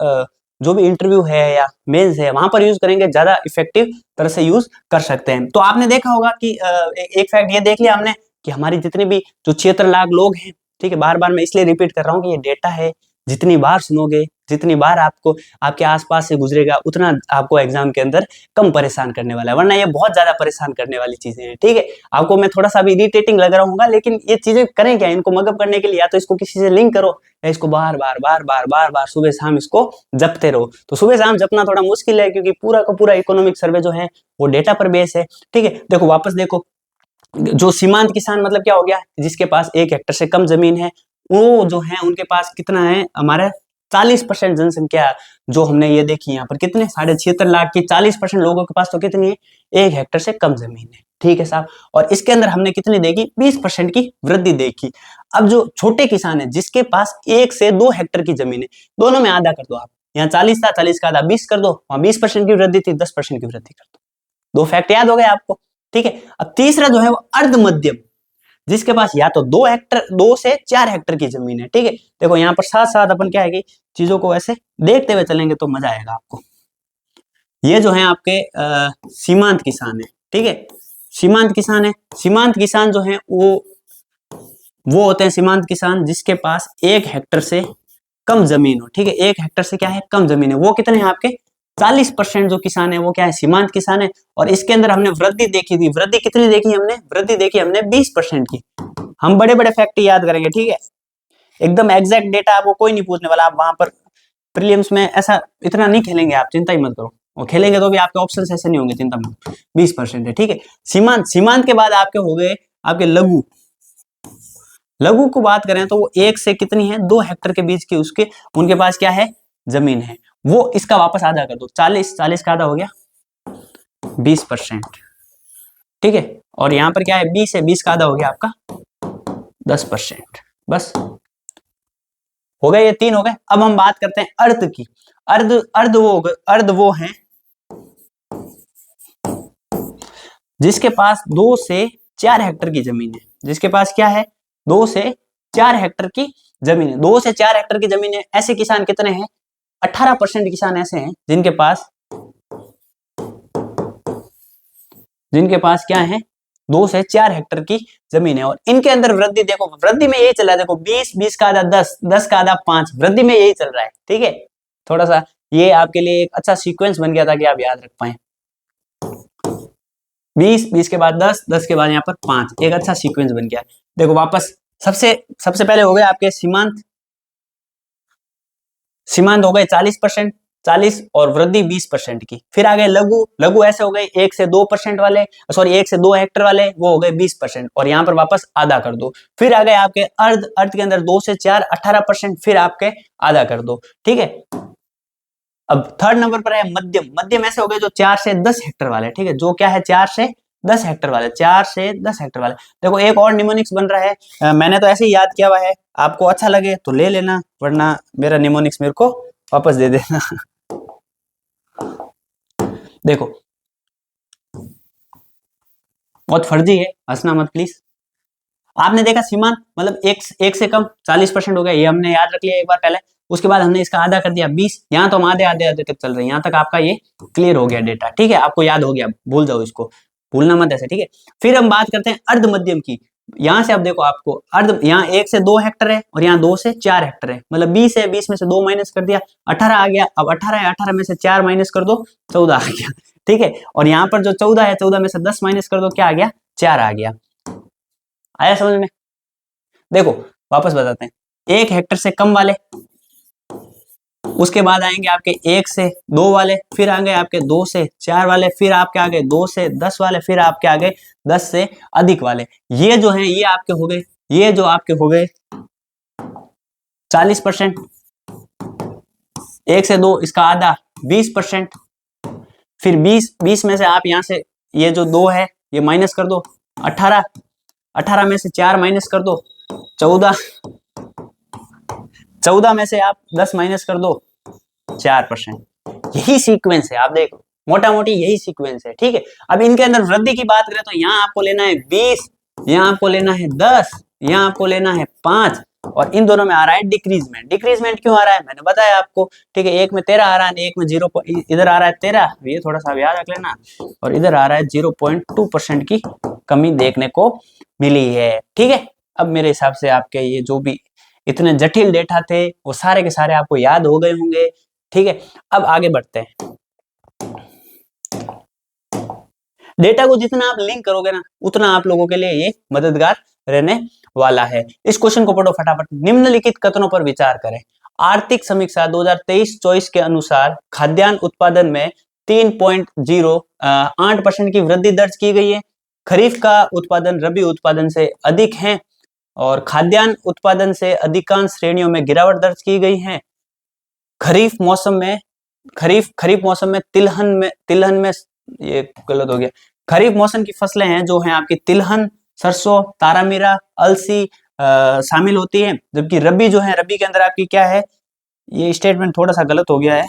जो भी इंटरव्यू है या मेंस है वहां पर यूज करेंगे, ज्यादा इफेक्टिव तरह से यूज कर सकते हैं। तो आपने देखा होगा कि एक फैक्ट ये देख लिया हमने कि हमारी जितनी भी जो 76 लाख लोग हैं, ठीक है, बार बार मैं इसलिए रिपीट कर रहा हूँ कि ये डेटा है, जितनी बार सुनोगे, जितनी बार आपको आपके आसपास से गुजरेगा, उतना आपको एग्जाम के अंदर कम परेशान करने वाला है, वरना ये बहुत ज्यादा परेशान करने वाली चीजें हैं, ठीक है। आपको मैं थोड़ा सा भी इरिटेटिंग लग रहा हूँ, लेकिन ये चीजें करें क्या, इनको मगअप करने के लिए या तो इसको किसी से लिंक करो, या इसको बार बार बार बार बार बार सुबह शाम इसको जपते रहो। तो सुबह शाम जपना थोड़ा मुश्किल है, क्योंकि पूरा का पूरा इकोनॉमिक सर्वे जो है वो डेटा पर बेस है, ठीक है। देखो वापस देखो, जो सीमांत किसान मतलब क्या हो गया, जिसके पास 1 हेक्टर से कम जमीन है, वो जो है उनके पास कितना है, हमारे 40% जनसंख्या जो हमने ये देखी यहाँ पर, कितने, 76.5 लाख की 40% लोगों के पास तो कितनी है, 1 हेक्टर से कम जमीन है, ठीक है साहब। और इसके अंदर हमने कितनी देखी, 20% की वृद्धि देखी। अब जो छोटे किसान है, जिसके पास 1 से 2 हेक्टर की जमीन है, दोनों में आधा कर दो आप, यहाँ 40 था, 40 का आधा 20 कर दो, वहां 20% की वृद्धि थी, 10% की वृद्धि कर दो। दो फैक्ट याद हो गए आपको, ठीक है। अब तीसरा जो है वो अर्ध मध्यम, जिसके पास या तो 2 हेक्टर, 2 से 4 हेक्टर की जमीन है, ठीक है। देखो यहाँ पर साथ साथ अपन क्या है कि चीजों को ऐसे देखते हुए चलेंगे तो मजा आएगा आपको। ये जो है आपके सीमांत किसान है, ठीक है, सीमांत किसान है। सीमांत किसान जो है वो होते हैं सीमांत किसान जिसके पास 1 हेक्टर से कम जमीन हो, ठीक है, 1 हेक्टर से क्या है, कम जमीन है। वो कितने हैं आपके, 40% जो किसान है वो क्या है, सीमांत किसान है। और इसके अंदर हमने वृद्धि देखी थी, वृद्धि कितनी देखी हमने, वृद्धि देखी हमने 20% की। हम बड़े बड़े फैक्ट याद करेंगे, ठीक है, एकदम एग्जैक्ट डेटा आपको कोई नहीं पूछने वाला। आप वहां पर प्रीलिम्स में ऐसा इतना नहीं खेलेंगे, आप चिंता ही मत करो, और खेलेंगे तो भी आपके ऑप्शन ऐसे नहीं होंगे, चिंता मत, 20% है, ठीक है। सीमांत, सीमांत के बाद आपके हो गए आपके लघु। लघु को बात करें तो वो 1 से कितनी है, 2 हेक्टर के बीच की उसके, उनके पास क्या है, जमीन है। वो इसका वापस आधा कर दो, 40 का आधा हो गया 20%, ठीक है। और यहाँ पर क्या है, 20 है, 20 का आधा हो गया आपका 10%, बस हो गए, ये 3 हो गए। अब हम बात करते हैं अर्ध की। अर्ध वो है जिसके पास 2 से 4 हेक्टर की जमीन है, जिसके पास क्या है, 2 से 4 हेक्टेयर की जमीन है, 2 से 4 हेक्टेयर की जमीन है। ऐसे किसान कितने हैं? 18% किसान ऐसे हैं जिनके पास क्या है, 2 से 4 हेक्टेयर की जमीन है। और इनके अंदर वृद्धि देखो, वृद्धि में यही चल रहा है, देखो 20, 20 का आधा 10, 10 का आधा 5, वृद्धि में यही चल रहा है। ठीक है, थोड़ा सा ये आपके लिए एक अच्छा सीक्वेंस बन गया था कि आप याद रख पाए। 20, 20 के बाद 10, 10 के बाद यहाँ पर 5, एक अच्छा सीक्वेंस बन गया। देखो वापस सबसे पहले हो गए आपके सीमांत हो गए 40%, 40 और वृद्धि 20% की। फिर आ गए लघु, लघु ऐसे हो गए 1 से 2% वाले, सॉरी 1 से 2 हेक्टेयर वाले, वो हो गए 20%, और यहाँ पर वापस आधा कर दो। फिर आ गए आपके अर्ध, अर्ध के अंदर 2 से 4 18%, फिर आपके आधा कर दो। ठीक है, अब थर्ड नंबर पर है मध्यम, मध्यम ऐसे हो गए जो 4 से 10 हेक्टेयर वाले। ठीक है, जो क्या है 4 से 10 हेक्टेयर वाले, 4 से 10 हेक्टेयर वाले। देखो एक और निमोनिक्स बन रहा है, मैंने तो ऐसे ही याद किया हुआ है, आपको अच्छा लगे तो ले लेना, वरना मेरा निमोनिक्स मेरे को वापस दे देना। देखो बहुत फर्जी है, हंसना मत प्लीज। आपने देखा सीमांत मतलब एक से कम 40% हो गया, ये हमने याद रख लिया एक बार पहले। उसके बाद हमने इसका आधा कर दिया 20, यहाँ तो हम आधे आधे आधे तक चल रहे हैं, यहाँ तक आपका ये क्लियर हो गया डेटा। ठीक है, आपको याद हो गया, भूल जाओ इसको, भूलना मत ऐसे। ठीक है, फिर हम बात करते हैं अर्ध मध्यम की। यहाँ से आप देखो, आपको अर्ध, यहाँ 1 से 2 हेक्टेयर है और यहाँ 2 से 4 हेक्टेयर है, मतलब 20 है, 20 में से 2 माइनस कर दिया, 18 आ गया। अब 18 है, 18 में से 4 माइनस कर दो, 14 आ गया। ठीक है, और यहाँ पर जो 14 है, 14 में से 10 माइनस कर दो, क्या आ गया? 4 आ गया। आया समझ में? देखो वापस बताते हैं, 1 हेक्टेयर से कम वाले, उसके बाद आएंगे आपके 1 से 2 वाले, फिर आएंगे आपके 2 से 4 वाले, फिर आपके आगे 2 से 10 वाले, फिर आपके आगे 10 से अधिक वाले। ये जो है ये आपके हो गए, ये जो आपके हो गए 40%, 1 से 2 इसका आधा 20%, फिर 20 में से आप यहाँ से ये जो 2 है ये माइनस कर दो, 18, 18 में से 4 माइनस कर दो, 14, 14 में से आप 10 माइनस कर दो, 4%। यही सीक्वेंस है, आप देखो मोटा मोटी यही सीक्वेंस है। ठीक है, अब इनके अंदर वृद्धि की बात करें तो यहाँ आपको लेना है 20, यहाँ आपको लेना है 10, यहाँ आपको लेना है 5, और इन दोनों में आ रहा है डिक्रीजमेंट। डिक्रीजमेंट क्यों आ रहा है मैंने बताया आपको। ठीक है, एक में 13 आ रहा है, एक में 0, इधर आ रहा है 13, ये थोड़ा सा याद रख लेना, और इधर आ रहा है 0.2% की कमी देखने को मिली है। ठीक है, अब मेरे हिसाब से आपके ये जो भी इतने जटिल डेटा थे वो सारे के सारे आपको याद हो गए होंगे। ठीक है, अब आगे बढ़ते हैं। डेटा को जितना आप लिंक करोगे ना, उतना आप लोगों के लिए ये मददगार रहने वाला है। इस क्वेश्चन को पढ़ो फटाफट। निम्नलिखित कथनों पर विचार करें। आर्थिक समीक्षा 2023-24 के अनुसार खाद्यान्न उत्पादन में 3.08% की वृद्धि दर्ज की गई है। खरीफ का उत्पादन रबी उत्पादन से अधिक है, और खाद्यान्न उत्पादन से अधिकांश श्रेणियों में गिरावट दर्ज की गई है। खरीफ मौसम में तिलहन में ये गलत हो गया। खरीफ मौसम की फसलें हैं जो हैं आपकी तिलहन, सरसों, तारामीरा, अलसी शामिल होती है। जबकि रबी जो है, रबी के अंदर आपकी क्या है, ये स्टेटमेंट थोड़ा सा गलत हो गया है,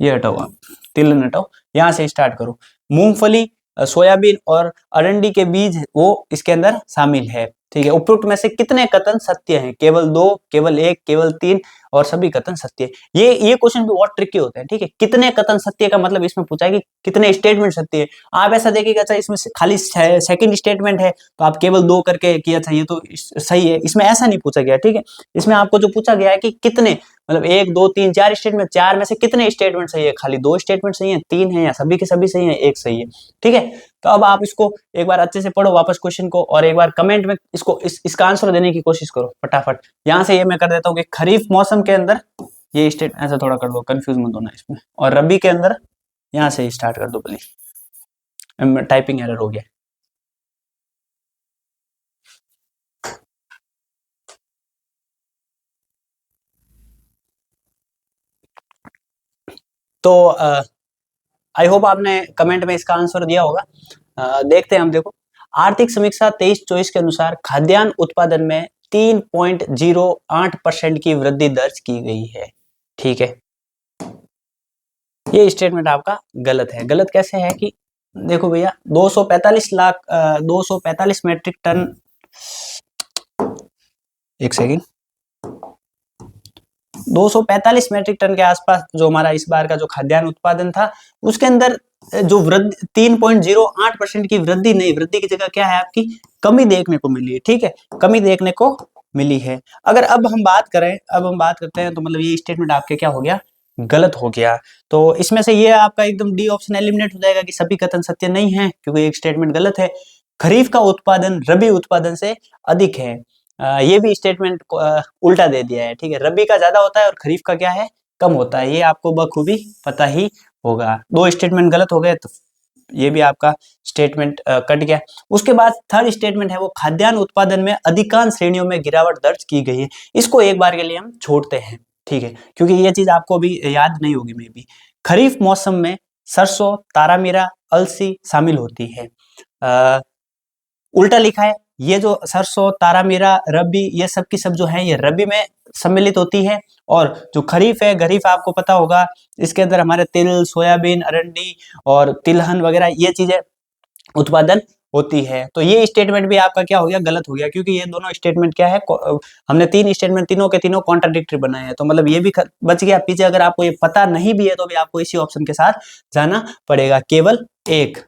ये हटाओ आप, तिलहन हटाओ, यहां से स्टार्ट करो। मूंगफली, सोयाबीन और अरंडी के बीज वो इसके अंदर शामिल है। ठीक है, उपरोक्त में से कितने कथन सत्य हैं? केवल 2, केवल 1, केवल 3, और सभी कथन सत्य है। ये क्वेश्चन भी बहुत ट्रिकी होते हैं। ठीक है, कितने कथन सत्य का मतलब इसमें पूछा है कि कितने स्टेटमेंट सत्य है। आप ऐसा देखिएगा, अच्छा इसमें खाली सेकंड स्टेटमेंट है तो आप केवल 2 करके किया था, ये तो सही है। इसमें ऐसा नहीं पूछा गया। ठीक है, इसमें आपको जो पूछा गया है कि कितने, मतलब 1, 2, 3, 4 स्टेटमेंट, 4 में से कितने स्टेटमेंट सही है? खाली 2 स्टेटमेंट सही है, 3 है, या सभी के सभी सही है, 1 सही है। ठीक है, तो अब आप इसको एक बार अच्छे से पढ़ो वापस क्वेश्चन को, और एक बार कमेंट में इसको इसका आंसर देने की कोशिश करो फटाफट। यहां से ये मैं कर देता हूँ कि खरीफ मौसम के अंदर ये स्टेट, ऐसा थोड़ा कर दो, कंफ्यूज मत होना इसमें, और रबी के अंदर यहां से स्टार्ट कर दो प्लीज, टाइपिंग एरर हो गया। तो आई होप आपने कमेंट में इसका आंसर दिया होगा। देखते हैं हम। देखो, आर्थिक समीक्षा 23-24 के अनुसार खाद्यान्न उत्पादन में 3.08% की वृद्धि दर्ज की गई है। ठीक है, ये स्टेटमेंट आपका गलत है। गलत कैसे है कि देखो भैया, 245 मैट्रिक टन एक सेकेंड, 245 मैट्रिक टन के आसपास जो हमारा इस बार का जो खाद्यान्न उत्पादन था, उसके अंदर जो वृद्धि 3.08% की वृद्धि नहीं, वृद्धि की जगह क्या है आपकी कमी देखने को मिली है। ठीक है, कमी देखने को मिली है। अगर अब हम बात करते हैं तो मतलब ये स्टेटमेंट आपके क्या हो गया, गलत हो गया। तो इसमें से ये आपका एकदम डी ऑप्शन एलिमिनेट हो जाएगा कि सभी कथन सत्य नहीं है, क्योंकि एक स्टेटमेंट गलत है। खरीफ का उत्पादन रबी उत्पादन से अधिक है, ये भी स्टेटमेंट उल्टा दे दिया है। ठीक है, रबी का ज्यादा होता है और खरीफ का क्या है, कम होता है। ये आपको बखूबी पता ही होगा। दो स्टेटमेंट गलत हो गए तो ये भी आपका स्टेटमेंट कट गया। उसके बाद थर्ड स्टेटमेंट है वो खाद्यान्न उत्पादन में अधिकांश श्रेणियों में गिरावट दर्ज की गई है। इसको एक बार के लिए हम छोड़ते हैं, ठीक है, क्योंकि ये चीज आपको अभी याद नहीं होगी मे बी। खरीफ मौसम में सरसों, तारामीरा, अलसी शामिल होती है। उल्टा लिखा है, ये जो सरसों, तारामीरा, रबी, ये सब की सब जो है ये रबी में सम्मिलित होती है। और जो खरीफ है, खरीफ आपको पता होगा, इसके अंदर हमारे तिल, सोयाबीन, अरंडी और तिलहन वगैरह ये चीजें उत्पादन होती है। तो ये स्टेटमेंट भी आपका क्या हो गया, गलत हो गया, क्योंकि ये दोनों स्टेटमेंट क्या है, हमने तीन स्टेटमेंट तीनों के तीनों कॉन्ट्राडिक्टरी बनाए हैं। तो मतलब ये भी बच गया पीछे। अगर आपको ये पता नहीं भी है तो भी आपको इसी ऑप्शन के साथ जाना पड़ेगा, केवल एक।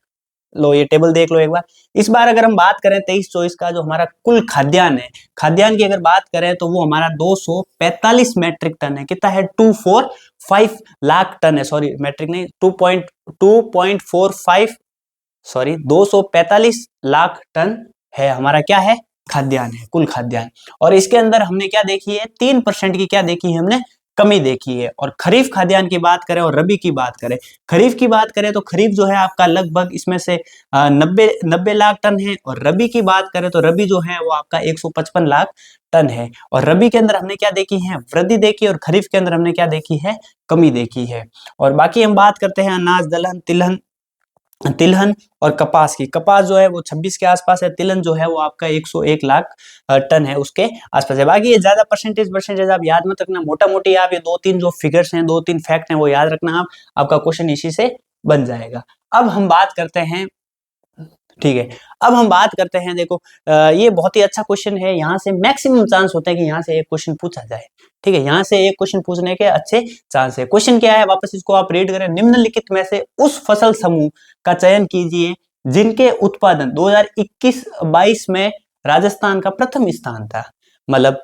लो ये टेबल देख लो एक बार। इस बार अगर हम बात करें 23-24 का जो हमारा कुल खाद्यान्न है, खाद्यान्न की अगर बात करें तो वो हमारा 245 मैट्रिक टन है। कितना है, 245 लाख टन है, सॉरी मैट्रिक नहीं, 2.45, सॉरी 245 लाख टन है हमारा, क्या है, खाद्यान्न है, कुल खाद्यान्न। और इसके अंदर हमने क्या देखी है, 3% की क्या देखी है हमने, कमी देखी है। और खरीफ खाद्यान्न की बात करें और रबी की बात करें, खरीफ की बात करें तो खरीफ जो है आपका लगभग इसमें से 90 लाख टन है। और रबी की बात करें तो रबी जो है वो आपका 155 लाख टन है। और रबी के अंदर हमने क्या देखी है, वृद्धि देखी, और खरीफ के अंदर हमने क्या देखी है, कमी देखी है। और बाकी हम बात करते हैं अनाज, दलहन, तिलहन और कपास की। कपास जो है वो 26 के आसपास है, तिलहन जो है वो आपका 101 लाख टन है, उसके आसपास है। बाकी ये ज्यादा परसेंटेज आप याद मत रखना, मोटा मोटी आप ये दो तीन जो फिगर्स हैं, दो तीन फैक्ट हैं वो याद रखना आप, आपका क्वेश्चन इसी से बन जाएगा। अब हम बात करते हैं, ठीक है, अब हम बात करते हैं, देखो ये बहुत ही अच्छा क्वेश्चन है, यहाँ से मैक्सिमम चांस होता है कि यहाँ से एक क्वेश्चन पूछा जाए। ठीक है, यहाँ से एक क्वेश्चन पूछने के अच्छे चांस है। क्वेश्चन क्या है, वापस इसको आप रीड करें। निम्नलिखित में से उस फसल समूह का चयन कीजिए जिनके उत्पादन 2021-22 में राजस्थान का प्रथम स्थान था। मतलब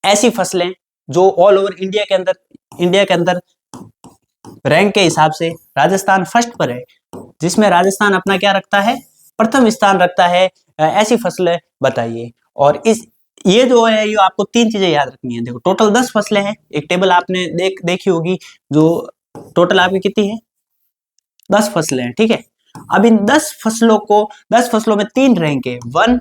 ऐसी फसलें जो ऑल ओवर इंडिया के अंदर रैंक के हिसाब से राजस्थान फर्स्ट पर है, जिसमें राजस्थान अपना क्या रखता है, प्रथम स्थान रखता है। ऐसी फसलें बताइए। और इस ये जो है ये आपको तीन चीजें याद रखनी है। देखो टोटल 10 फसलें हैं, एक टेबल आपने देखी होगी, जो टोटल आपकी कितनी है, 10 फसलें हैं। ठीक है, अब इन 10 फसलों में तीन रैंक है, 1,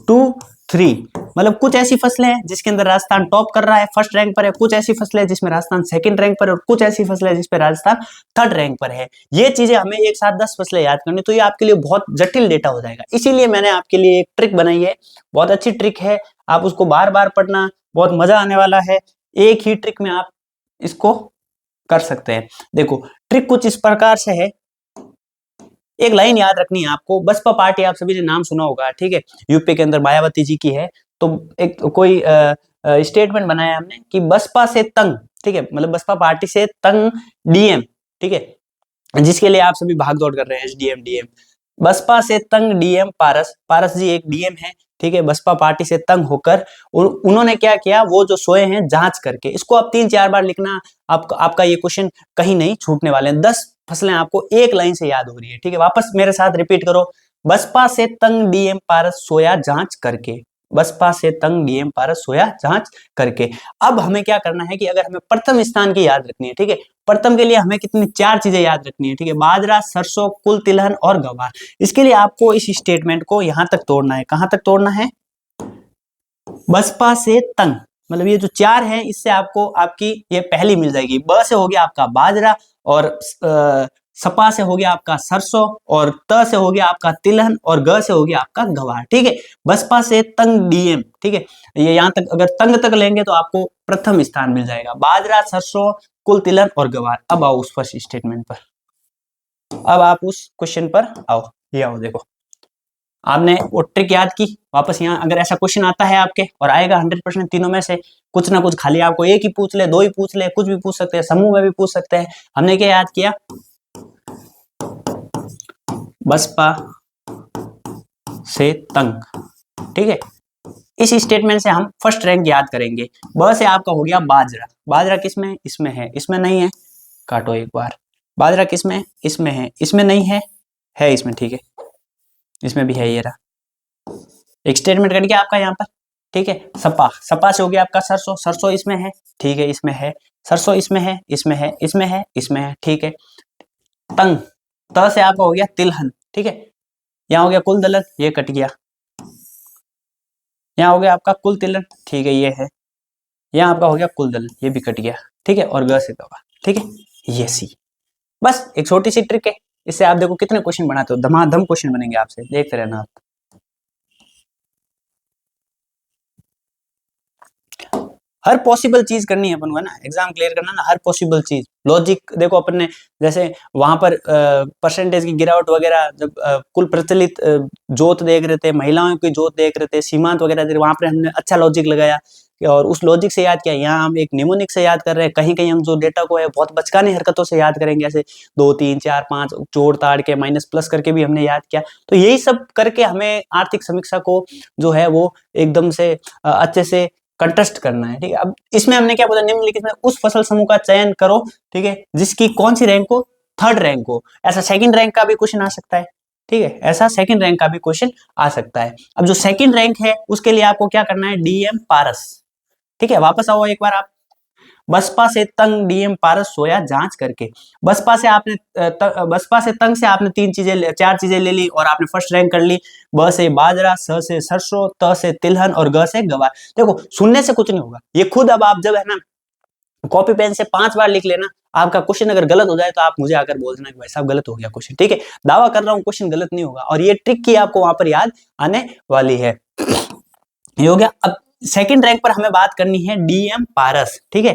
2, 3। मतलब कुछ ऐसी फसलें हैं जिसके अंदर राजस्थान टॉप कर रहा है, फर्स्ट रैंक पर है, कुछ ऐसी फसलें हैं जिसमें राजस्थान सेकंड रैंक पर है, और कुछ ऐसी फसलें हैं जिसपे राजस्थान थर्ड रैंक पर है। ये चीजें हमें एक साथ 10 फसलें याद करनी, तो ये आपके लिए बहुत जटिल डेटा हो जाएगा। इसीलिए मैंने आपके लिए एक ट्रिक बनाई है, बहुत अच्छी ट्रिक है, आप उसको बार बार पढ़ना, बहुत मजा आने वाला है। एक ही ट्रिक में आप इसको कर सकते हैं। देखो ट्रिक कुछ इस प्रकार से है, एक लाइन याद रखनी है आपको। बसपा पार्टी आप सभी ने नाम सुना होगा, ठीक है, यूपी के अंदर मायावती जी की है। तो एक कोई स्टेटमेंट बनाया हमने कि बसपा से तंग, ठीक है, मतलब बसपा पार्टी से तंग डीएम, ठीक है, जिसके लिए आप सभी भाग दौड़ कर रहे हैं, एसडीएम डीएम। बसपा से तंग डीएम पारस जी एक डीएम है, ठीक है, बसपा पार्टी से तंग होकर उन्होंने क्या किया, वो जो सोए हैं जांच करके। इसको आप 3-4 बार लिखना, आपका ये क्वेश्चन कहीं नहीं छूटने वाले हैं। 10 फसलें आपको एक लाइन से याद हो रही है, ठीक है, वापस मेरे साथ रिपीट करो। बसपा से तंग डीएम पारस सोया जांच करके, बसपा से तंग डीएम पारस सोया जांच करके। अब हमें क्या करना है कि अगर हमें प्रथम स्थान की याद रखनी है, ठीक है, प्रथम के लिए हमें कितनी 4 चीजें याद रखनी है, ठीक है, बाजरा, सरसों, कुल तिलहन और गवार। इसके लिए आपको इस स्टेटमेंट को यहां तक तोड़ना है। कहां तक तोड़ना है, बसपा से तंग, मतलब ये जो 4 है इससे आपको आपकी ये पहली मिल जाएगी। ब से हो गया आपका बाजरा, और सपा से हो गया आपका सरसों, और त से हो गया आपका तिलहन, और ग से हो गया आपका गवार। ठीक है, बसपा से तंग डीएम, ठीक है, ये यहां तक अगर तंग तक लेंगे तो आपको प्रथम स्थान मिल जाएगा। बाजरा, सरसों, कुल तिलहन और गवार। अब आओ उस फर्स्ट स्टेटमेंट पर, अब आप उस क्वेश्चन पर आओ, ये आओ देखो। आपने वो ट्रिक याद की, वापस यहाँ अगर ऐसा क्वेश्चन आता है आपके और आएगा 100% तीनों में से कुछ ना कुछ, खाली आपको एक ही पूछ ले, दो ही पूछ ले, कुछ भी पूछ सकते हैं, समूह में भी पूछ सकते हैं। हमने क्या याद किया, बसपा से तंग, ठीक है। इस स्टेटमेंट से हम फर्स्ट रैंक याद करेंगे। ब से आपका हो गया बाजरा, बाजरा किस में, इसमें है, इसमें नहीं है, काटो एक बार। बाजरा किस में, इसमें है, इसमें नहीं है इसमें, ठीक है, इसमें भी है, ये रहा। एक स्टेटमेंट कट गया आपका यहाँ पर, ठीक है। सपा, सपा से हो गया आपका सरसों, सरसों इसमें है, ठीक है, इसमें है, सरसों इसमें है, इसमें है, इसमें है, इसमें है, ठीक है। तंग, त से आपका हो गया तिलहन, ठीक है, यहाँ हो गया कुल दलन, ये कट गया, यहाँ हो गया आपका कुल तिलन, ठीक है, ये है, यहाँ आपका हो गया कुल दलन, ये भी कट गया, ठीक है, और ग से गवा, ठीक है, ये सी। बस एक छोटी सी ट्रिक है, इससे आप देखो कितने क्वेश्चन बनाते हो, धमाधम क्वेश्चन बनेंगे आपसे, देखते रहना आप। हर पॉसिबल चीज करनी है अपन को, है ना, एग्जाम क्लियर करना ना, हर पॉसिबल चीज। लॉजिक देखो अपन ने, जैसे वहां पर परसेंटेज की गिरावट वगैरह, जब कुल प्रचलित जोत देख रहे थे, महिलाओं की जोत देख रहे थे, सीमांत वगैरह देख रहे, वहां पर हमने अच्छा लॉजिक लगाया और उस लॉजिक से याद किया। यहाँ हम एक निमोनिक से याद कर रहे हैं, कहीं कहीं हम जो डेटा को है बहुत बचकानी हरकतों से याद करेंगे, ऐसे 2 3 4 5 जोड़ ताड़ के माइनस प्लस करके भी हमने याद किया। तो यही सब करके हमें आर्थिक समीक्षा को जो है वो एकदम से अच्छे से कंटेस्ट करना है, ठीक है। अब इसमें हमने क्या बोला, निम्नलिखित में उस फसल समूह का चयन करो, ठीक है, जिसकी कौन सी रैंक हो, थर्ड रैंक हो। ऐसा सेकंड रैंक का भी क्वेश्चन आ सकता है, ठीक है, ऐसा सेकंड रैंक का भी क्वेश्चन आ सकता है। अब जो सेकंड रैंक है उसके लिए आपको क्या करना है, डीएम पारस, ठीक है, वापस आओ एक बार आप। बसपा से तंग डीएम पारस सोया जांच करके। बसपा से आपने बसपा से तंग से आपने चार चीजें ले ली और आपने फर्स्ट रैंक कर ली। ब से बाजरा, स से सरसों, त से तिलहन और ग से गवार। देखो सुनने से कुछ नहीं होगा, ये खुद अब आप जब है ना कॉपी पेन से 5 बार लिख लेना, आपका क्वेश्चन अगर गलत हो जाए तो आप मुझे आकर बोल देना कि भाई साहब गलत हो गया क्वेश्चन, ठीक है। दावा कर रहा हूं क्वेश्चन गलत नहीं होगा, और ये ट्रिक की आपको वहां पर याद आने वाली है। ये हो गया। अब सेकंड रैंक पर हमें बात करनी है डीएम पारस, ठीक है,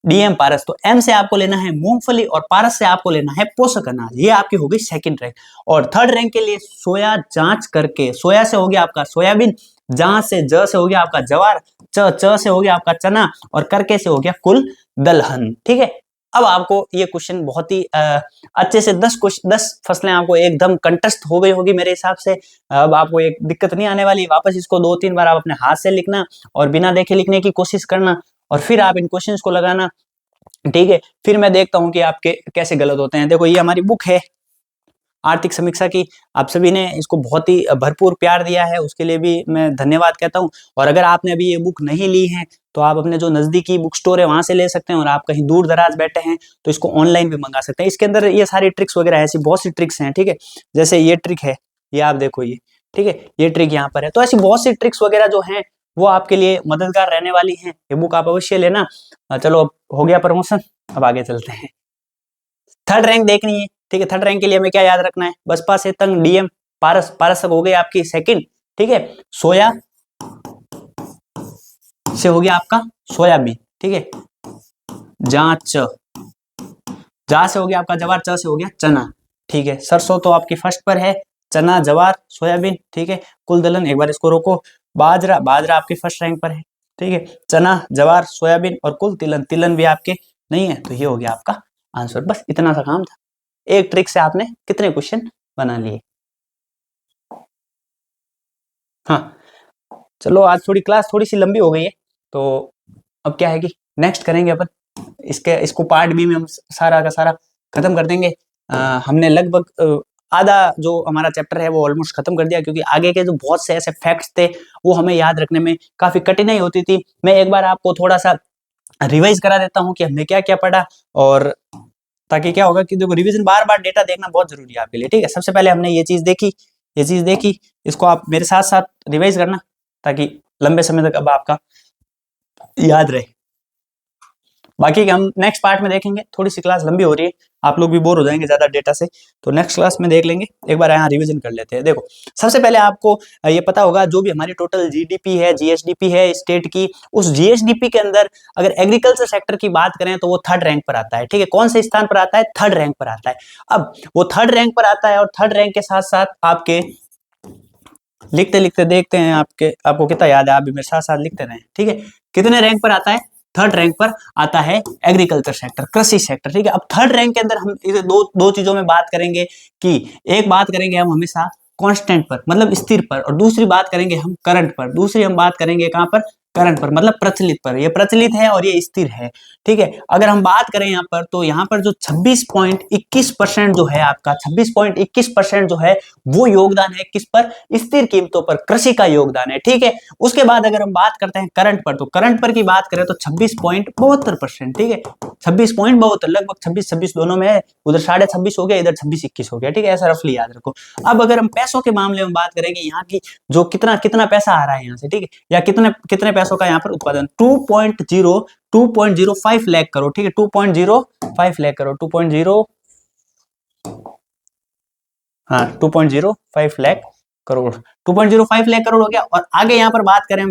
डीएम पारस। तो एम से आपको लेना है मूंगफली और पारस से आपको लेना है पोषक अनाज, ये आपकी हो गई सेकंड रैंक। और थर्ड रैंक के लिए सोया जांच करके, सोया से हो गया आपका सोयाबीन, जांच से ज से हो गया आपका जवार, च से हो गया आपका चना और करके से हो गया कुल दलहन, ठीक है। अब आपको ये क्वेश्चन बहुत ही अच्छे से 10 फसलें आपको एकदम कंटस्ट हो गई होगी मेरे हिसाब से। अब आपको एक दिक्कत नहीं आने वाली। वापस इसको 2 3 बार आप अपने हाथ से लिखना और बिना देखे लिखने की कोशिश करना, और फिर आप इन क्वेश्चंस को लगाना, ठीक है। फिर मैं देखता हूं कि आपके कैसे गलत होते हैं। देखो ये हमारी बुक है आर्थिक समीक्षा की, आप सभी ने इसको बहुत ही भरपूर प्यार दिया है, उसके लिए भी मैं धन्यवाद कहता हूं। और अगर आपने अभी ये बुक नहीं ली है तो आप अपने जो नजदीकी बुक स्टोर है वहां से ले सकते हैं, और आप कहीं दूर दराज बैठे हैं तो इसको ऑनलाइन भी मंगा सकते हैं। इसके अंदर ये सारी ट्रिक्स वगैरह ऐसी बहुत सी ट्रिक्स हैं, ठीक है। जैसे ये ट्रिक है, ये आप देखो, ये ठीक है, ये ट्रिक यहाँ पर है। तो ऐसी बहुत सी ट्रिक्स वगैरह जो हैं वो आपके लिए मददगार रहने वाली हैं। ये बुक आप अवश्य लेना। चलो अब हो गया प्रमोशन, अब आगे चलते हैं। थर्ड रैंक देखनी है, ठीक है। थर्ड रैंक के लिए हमें क्या याद रखना है, बसपा से तंग डीएम पारस, पारस हो गई आपकी सेकंड, ठीक है। सोया से हो गया आपका सोयाबीन, ठीक है। जांच, जा से हो गया आपका जवार, च से हो गया चना, ठीक है। सरसों तो आपकी फर्स्ट पर है, चना, जवार, सोयाबीन, ठीक है। कुल दलहन, एक बार इसको रोको। बाजरा, बाजरा आपकी फर्स्ट रैंक पर है, ठीक है। चना, जवार, सोयाबीन और कुल तिलहन, तिलहन भी आपके नहीं है, तो ये हो गया आपका आंसर। बस इतना सा काम था। एक ट्रिक से आपने कितने क्वेश्चन बना लिए। हाँ चलो, आज थोड़ी क्लास थोड़ी सी लंबी हो गई है, तो अब क्या है कि नेक्स्ट करेंगे अपन इसको पार्ट बी में हम सारा का सारा खत्म कर देंगे। हमने लगभग आधा जो हमारा चैप्टर है वो ऑलमोस्ट खत्म कर दिया, क्योंकि आगे के जो बहुत से ऐसे फैक्ट्स थे वो हमें याद रखने में काफी कठिनाई होती थी। मैं एक बार आपको थोड़ा सा रिवाइज करा देता हूँ कि हमने क्या क्या पढ़ा, और ताकि क्या होगा कि देखो रिवीजन बार बार डेटा देखना बहुत जरूरी है आपके लिए, ठीक है। सबसे पहले हमने ये चीज देखी, ये चीज देखी, इसको आप मेरे साथ साथ रिवाइज करना ताकि लंबे समय तक अब आपका याद रहे। बाकी हम नेक्स्ट पार्ट में देखेंगे। थोड़ी सी क्लास लंबी हो रही है, आप लोग भी बोर हो जाएंगे ज्यादा डेटा से, तो नेक्स्ट क्लास में देख लेंगे। एक बार यहाँ रिवीजन कर लेते हैं। देखो सबसे पहले आपको ये पता होगा जो भी हमारी टोटल जीडीपी है, जीएसडीपी है स्टेट की, उस जीएसडीपी के अंदर अगर एग्रीकल्चर सेक्टर की बात करें तो वो थर्ड रैंक पर आता है, ठीक है। कौन से स्थान पर आता है, थर्ड रैंक पर आता है। अब वो थर्ड रैंक पर आता है और थर्ड रैंक के साथ साथ आपके लिखते लिखते देखते हैं आपको कितना याद है, आप भी मेरे साथ साथ लिखते रहें, ठीक है। कितने रैंक पर आता है? थर्ड रैंक पर आता है एग्रीकल्चर सेक्टर, कृषि सेक्टर, ठीक है। अब थर्ड रैंक के अंदर हम इसे दो चीजों में बात करेंगे कि एक बात करेंगे हम हमेशा कांस्टेंट पर मतलब स्थिर पर, और दूसरी बात करेंगे हम करंट पर, दूसरी हम बात करेंगे कहां पर? करंट पर, मतलब प्रचलित पर। ये प्रचलित है और ये स्थिर है, ठीक है। अगर हम बात करें यहाँ पर, तो यहाँ पर जो 26.21% जो है आपका, 26.21% जो है वो योगदान है किस पर? स्थिर कीमतों पर, कृषि का योगदान है, ठीक है। उसके बाद अगर हम बात करते हैं करंट पर, तो करंट पर की बात करें तो 26.72%, ठीक है। 26.72, लगभग 26-26 दोनों में है, उधर 26.5 हो गया, इधर 26-21 हो गया, ठीक है। ऐसा रफली याद रखो। अब अगर हम पैसों के मामले में बात करेंगे, यहाँ की जो कितना कितना पैसा आ रहा है यहाँ से, ठीक है, या कितने कितने पैसों का यहाँ पर उत्पादन, 2.05 लाख करोड़, ठीक है, 2.05 लाख करोड़, 2.05 लाख करोड़, 2.05 लाख करोड़ हो गया। और आगे यहाँ पर बात करें हम,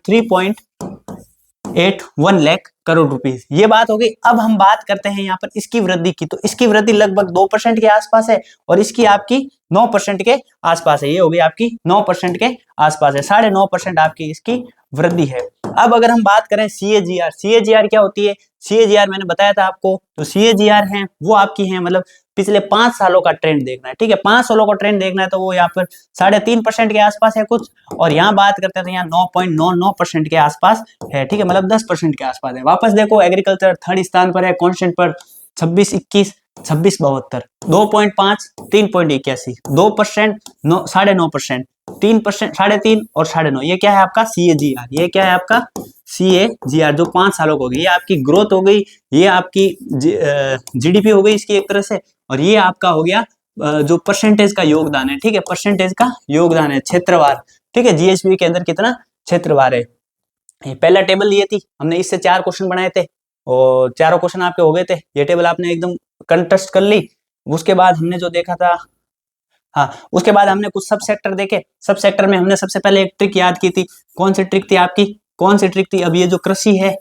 3.81 लाख करोड़ रुपीस, ये बात हो गई। अब हम बात करते हैं यहाँ पर इसकी वृद्धि की, तो इसकी वृद्धि लगभग 2% के आसपास है, और इसकी आपकी 9% के आसपास है, ये हो गई आपकी 9% के आसपास है, 9.5% आपकी इसकी वृद्धि है। अब अगर हम बात करें CAGR, CAGR क्या होती है? CAGR मैंने बताया था आपको, तो CAGR है वो आपकी है मतलब पिछले 5 सालों का ट्रेंड देखना है, ठीक है। 5 सालों का ट्रेंड देखना है, तो वो यहाँ पर 3.5% के आसपास है कुछ, और यहाँ बात करते हैं तो यहाँ 9.99% के आसपास है, ठीक है, मतलब 10% के आसपास है। वापस देखो, एग्रीकल्चर थर्ड स्थान पर है कांस्टेंट पर, 26-21, 26-72, 2.5, 3.81, 2%, 9.5%, 3%, 3.5 और 9.5, ये क्या है आपका? CAGR, ये क्या है आपका? CAGR जो 5 सालों को होगी, ये आपकी ग्रोथ हो गई, ये आपकी GDP हो गई इसकी एक तरह से, और ये आपका हो गया जो परसेंटेज का योगदान है, ठीक है, परसेंटेज का योगदान है क्षेत्रवार, ठीक है। GSP के अंदर कितना क्षेत्रवार है। ये पहला टेबल लिए थी हमने, इससे 4 क्वेश्चन बनाए थे और चारों क्वेश्चन आपके हो गए थे, ये टेबल आपने एकदम कंटेस्ट कर ली। उसके बाद हमने जो देखा था, हाँ, उसके बाद हमने कुछ सब सेक्टर देखे। सब सेक्टर में हमने सबसे पहले एक ट्रिक याद की थी। कौन सी ट्रिक थी आपकी? कौन सी ट्रिक थी? अब ये जो कृषि है,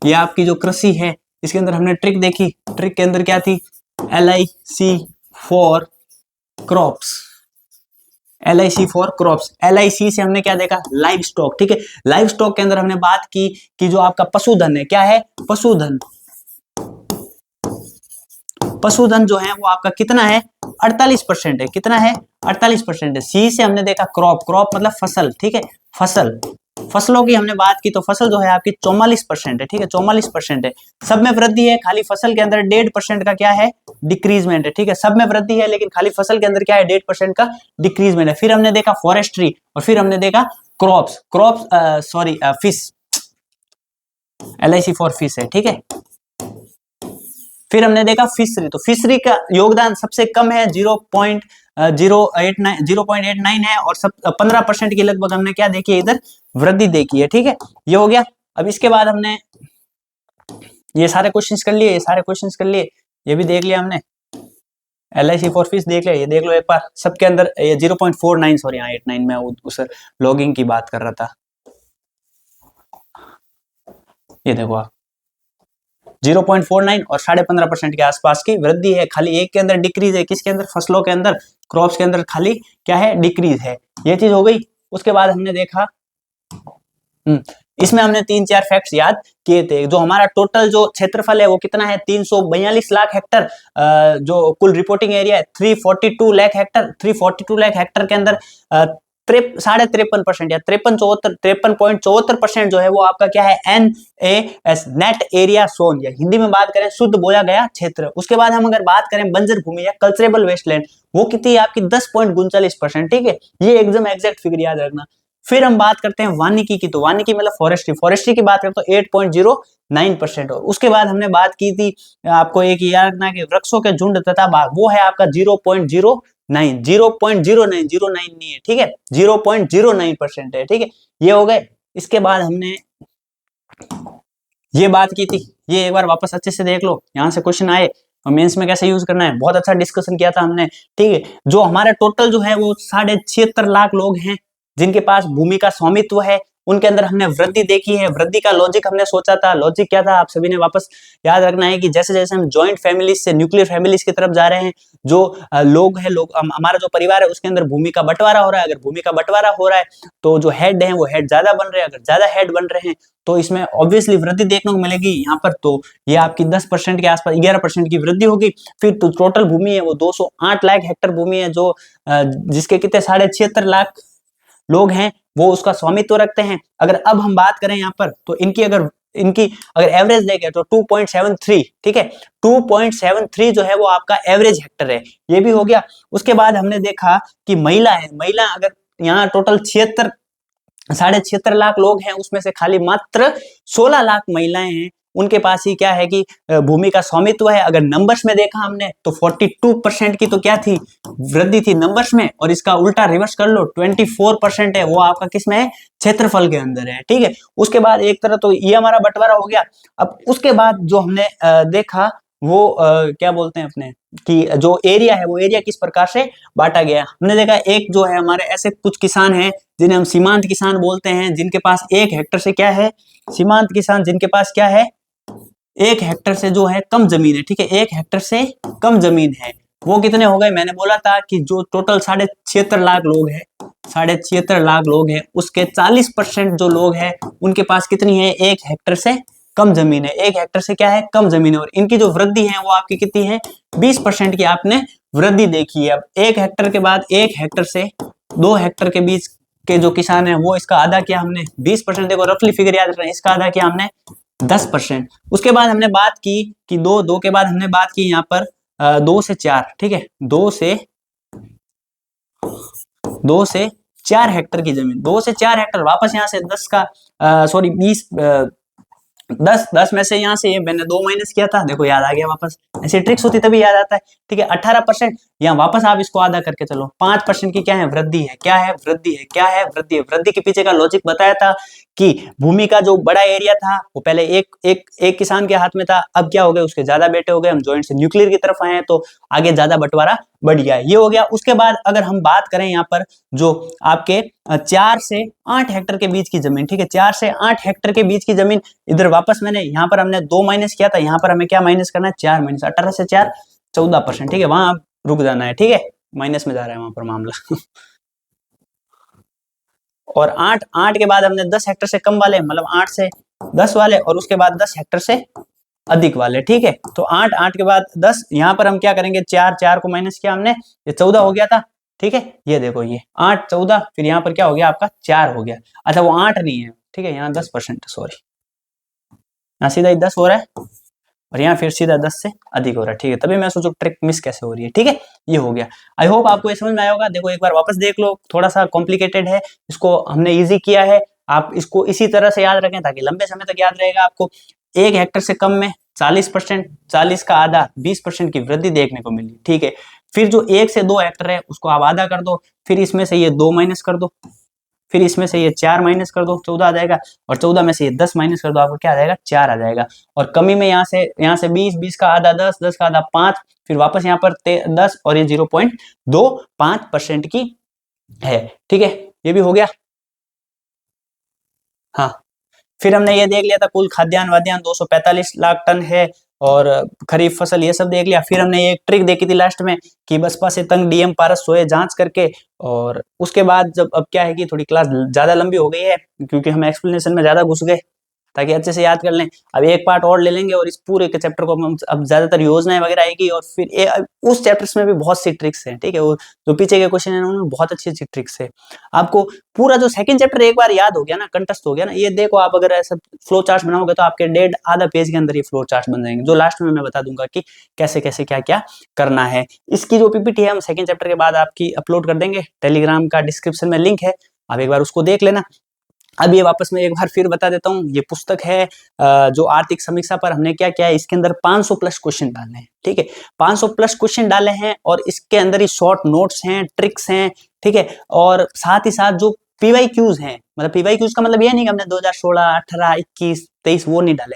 ये आपकी जो कृषि है, इसके अंदर हमने ट्रिक देखी। ट्रिक के अंदर क्या थी? LIC for crops, LIC for crops. LIC से हमने क्या देखा? लाइव स्टॉक, ठीक है। लाइव स्टॉक के अंदर हमने बात की कि जो आपका पशुधन है, क्या है? पशुधन। पशुधन जो है वो आपका कितना है? 48% है। कितना है? 48% है। सी से हमने देखा क्रॉप, क्रॉप मतलब फसल, ठीक है, फसल। फसलों की हमने बात की तो फसल जो है आपकी 44% है, ठीक है, 44% है। सब में वृद्धि है, खाली फसल के अंदर 1.5% का क्या है? डिक्रीजमेंट है, ठीक है। सब में वृद्धि है लेकिन खाली फसल के अंदर क्या है? 1.5% का डिक्रीजमेंट है। फिर हमने देखा फॉरेस्ट्री, और फिर हमने देखा crops, sorry fish, LIC for fish है, ठीक है। फिर हमने देखा फिशरी, तो फिशरी का योगदान सबसे कम है, 0.89 है, और सब 15% की लगभग हमने क्या देखी है? इधर वृद्धि देखी है, ठीक है। ये हो गया। अब इसके बाद हमने ये सारे क्वेश्चंस कर लिए, ये सारे क्वेश्चंस कर लिए, ये भी देख लिया हमने। LIC फॉर फिश देख लिया, ये देख लो एक बार। सबके अंदर ये 0.49, सॉरी यहाँ 89 में उस लॉगिंग की बात कर रहा था। ये देखो आप, 0.49 और 15.5% के आसपास की वृद्धि है। खाली एक के अंदर डिक्रीज है, किसके अंदर? फसलों के अंदर, क्रॉप्स के अंदर खाली क्या है? डिक्रीज है। ये चीज हो गई। उसके बाद हमने देखा, इसमें हमने 3-4 फैक्ट्स याद किए थे। जो हमारा टोटल जो क्षेत्रफल है वो कितना है? 342 लाख हेक्टर। जो कुल रिपोर्टिंग एरिया है 342 लाख हेक्टर। 342 लाख हेक्टर के अंदर 53.5% या 53.74% जो है वो आपका क्या है? NAS, नेट एरिया सोन, या हिंदी में बात करें शुद्ध बोया गया क्षेत्र। उसके बाद हम अगर बात करें बंजर भूमि या कल्चरेबल वेस्टलैंड, वो कितनी है आपकी? 10.39%, ठीक है। ये एकदम एग्जैक्ट फिगर याद रखना। फिर हम बात करते हैं वानिकी की, तो वानिकी मतलब फॉरेस्ट्री, फॉरेस्ट्री की बात करें तो 8.09%। और उसके बाद हमने बात की थी, आपको एक याद रखना कि वृक्षों के झुंड तथा बाग, वो है आपका 0.09, 0.09 नहीं है, ठीक है, 0.09% है, ठीक है। ये हो गए। इसके बाद हमने ये बात की थी, ये एक बार वापस अच्छे से देख लो, यहाँ से क्वेश्चन आए और मेंस में कैसे यूज करना है, बहुत अच्छा डिस्कशन किया था हमने, ठीक है। जो हमारा टोटल जो है वो 76.5 लाख लोग हैं जिनके पास भूमि का स्वामित्व है, उनके अंदर हमने वृद्धि देखी है। वृद्धि का लॉजिक हमने सोचा था, लॉजिक क्या था आप सभी ने वापस याद रखना है कि जैसे जैसे हम जॉइंट फैमिलीज से न्यूक्लियर फैमिलीज की तरफ जा रहे हैं, जो लोग हैं, हमारा जो परिवार है उसके अंदर भूमि का बंटवारा हो रहा है। अगर भूमि का बंटवारा हो रहा है तो जो हेड है वो हेड ज्यादा बन रहे हैं, अगर ज्यादा हेड बन रहे हैं तो इसमें ऑब्वियसली वृद्धि देखने को मिलेगी यहाँ पर। तो ये आपकी 10% के आसपास 11% की वृद्धि होगी। फिर तो टोटल भूमि है वो 208 लाख हेक्टेयर भूमि है, जो जिसके कितने 76.5 लाख लोग हैं वो उसका स्वामित्व रखते हैं। अगर अब हम बात करें यहाँ पर तो इनकी अगर एवरेज देखें तो 2.73, ठीक है, 2.73 जो है वो आपका एवरेज हेक्टर है, ये भी हो गया। उसके बाद हमने देखा कि महिला है, महिला अगर यहाँ टोटल 76.5 लाख लोग हैं, उसमें से खाली मात्र 16 लाख महिलाएं हैं, उनके पास ही क्या है कि भूमि का स्वामित्व है। अगर नंबर्स में देखा हमने तो 42% की तो क्या थी, वृद्धि थी नंबर्स में, और इसका उल्टा रिवर्स कर लो 24% है, वो आपका किस में है, क्षेत्रफल के अंदर है, ठीक है। उसके बाद एक तरह तो ये हमारा बंटवारा हो गया। अब उसके बाद जो हमने देखा वो क्या बोलते हैं अपने कि जो एरिया है वो एरिया किस प्रकार से बांटा गया। हमने देखा एक जो है हमारे ऐसे कुछ किसान हैं जिन्हें हम सीमांत किसान बोलते हैं, जिनके पास 1 हेक्टर से क्या है, सीमांत किसान जिनके पास क्या है, 1 हेक्टर से जो है कम जमीन है, ठीक है, 1 हेक्टर से कम जमीन है, वो कितने हो गए, मैंने बोला था कि जो टोटल 76.5 लाख लोग हैं, 76.5 लाख लोग हैं, उसके 40% जो लोग हैं उनके पास कितनी है, 1 हेक्टर से कम जमीन है, 1 हेक्टर से क्या है, कम जमीन है। और इनकी जो वृद्धि है वो आपकी कितनी है, 20% की आपने वृद्धि देखी है। अब 1 हेक्टर के बाद 1 हेक्टर से 2 हेक्टर के बीच के जो किसान है वो इसका आधा किया हमने 20%, देखो रफली फिगर याद रखना, इसका आधा किया हमने 10%। उसके बाद हमने बात की कि दो के बाद हमने बात की यहाँ पर 2 से 4, ठीक है, 2 से 4 हेक्टर की जमीन, 2 से 4 हेक्टर, वापस यहाँ से 10 का सॉरी 20 10 में से यहाँ से ये मैंने 2 माइनस किया था, देखो याद आ गया वापस, ऐसी ट्रिक्स होती तभी याद आता है, ठीक है। 18% यहाँ वापस आप इसको आधा करके चलो, 5% की क्या है, वृद्धि है, क्या है, वृद्धि है, क्या है, वृद्धि है। वृद्धि के पीछे का लॉजिक बताया था कि भूमि का जो बड़ा एरिया था वो पहले एक किसान के हाथ में था, अब क्या हो गया, उसके ज्यादा बेटे हो गए, हम जॉइंट से न्यूक्लियर की तरफ आए हैं तो आगे ज्यादा बंटवारा बढ़ गया है, ये हो गया। उसके बाद अगर हम बात करें यहाँ पर जो आपके 4 से 8 हेक्टर के बीच की जमीन, ठीक है, 4 से 8 हेक्टर के बीच की जमीन, इधर वापस मैंने यहाँ पर हमने 2 माइनस किया था, यहाँ पर हमें क्या माइनस करना है, 4 माइनस 18 से 4 14%, ठीक है, वहां आप रुक जाना है, ठीक है, माइनस में जा रहा है वहां पर मामला और 8 के बाद हमने 10 हेक्टर से कम वाले, मतलब 8 से 10 वाले, और उसके बाद 10 हेक्टर से अधिक वाले, ठीक है। तो 8 के बाद 10, यहाँ पर हम क्या करेंगे, 4 को माइनस किया हमने, ये 14 हो गया था, ठीक है। ये देखो ये 8 14, फिर यहाँ पर क्या हो गया आपका 4 हो गया, अच्छा वो 8 नहीं है, ठीक है, यहाँ 10%, सॉरी, यहाँ सीधा ही 10 हो रहा है और यहाँ फिर सीधा 10 से अधिक हो रहा है, ठीक है, तभी मैं सोचू ट्रिक मिस कैसे हो रही है, ठीक है। ये हो गया, आई होप आपको ये समझ में आया होगा। देखो एक बार वापस देख लो, थोड़ा सा कॉम्प्लिकेटेड है, इसको हमने इजी किया है, आप इसको इसी तरह से याद रखें ताकि लंबे समय तक याद रहेगा आपको। 1 हेक्टर से कम में 40%, 40 का आधा 20% की वृद्धि देखने को मिली, ठीक है। फिर जो 1 से 2 हेक्टर है उसको आप आधा कर दो, फिर इसमें से ये 2 माइनस कर दो, फिर इसमें से ये 4 माइनस कर दो, 14 आ जाएगा, और 14 में से ये 10 माइनस कर दो, आपको क्या आ जाएगा, 4 आ जाएगा। और कमी में यहाँ से 20, 20 का आधा 10, 10 का आधा 5, फिर वापस यहाँ पर 10 और ये 0.25% की है, ठीक है, ये भी हो गया। हाँ, फिर हमने ये देख लिया था कुल खाद्यान्न वाद्यान्न 245 लाख टन है, और खरीफ फसल ये सब देख लिया। फिर हमने एक ट्रिक देखी थी लास्ट में कि बसपा से तंग डीएम पारस सोए जांच करके, और उसके बाद जब अब क्या है कि थोड़ी क्लास ज्यादा लंबी हो गई है क्योंकि हम एक्सप्लेनेशन में ज्यादा घुस गए, ताकि अच्छे से याद कर लें। अब एक पार्ट और ले लेंगे और इस पूरे के चैप्टर को हम अब ज्यादातर योजनाएं वगैरह आएगी, और फिर उस चैप्टर्स में भी बहुत सी ट्रिक्स हैं, ठीक है, वो जो पीछे के क्वेश्चन है उनमें बहुत अच्छी अच्छी ट्रिक्स है। आपको पूरा जो सेकंड चैप्टर एक बार याद हो गया ना, कंठस्थ हो गया ना, ये देखो आप अगर ऐसा फ्लो चार्ट बनाओगे तो आपके डेढ़ आधा पेज के अंदर ये फ्लो चार्ट बन जाएंगे, जो लास्ट में मैं बता दूंगा कि कैसे कैसे क्या क्या करना है। इसकी जो पीपीटी है हम सेकंड चैप्टर के बाद आपकी अपलोड कर देंगे, टेलीग्राम का डिस्क्रिप्शन में लिंक है, आप एक बार उसको देख लेना। अब ये वापस मैं एक बार फिर बता देता हूँ, ये पुस्तक है जो आर्थिक समीक्षा पर हमने क्या किया है, इसके अंदर 500 प्लस क्वेश्चन डाले हैं, ठीक है, 500 प्लस क्वेश्चन डाले हैं, और इसके अंदर ही शॉर्ट नोट्स हैं, ट्रिक्स हैं, ठीक है, और साथ ही साथ जो पीवाईक्यूज हैं, मतलब पीवाईक्यूज का मतलब ये नहीं कि हमने 2016, 18, 21, 23 वो नहीं डाले,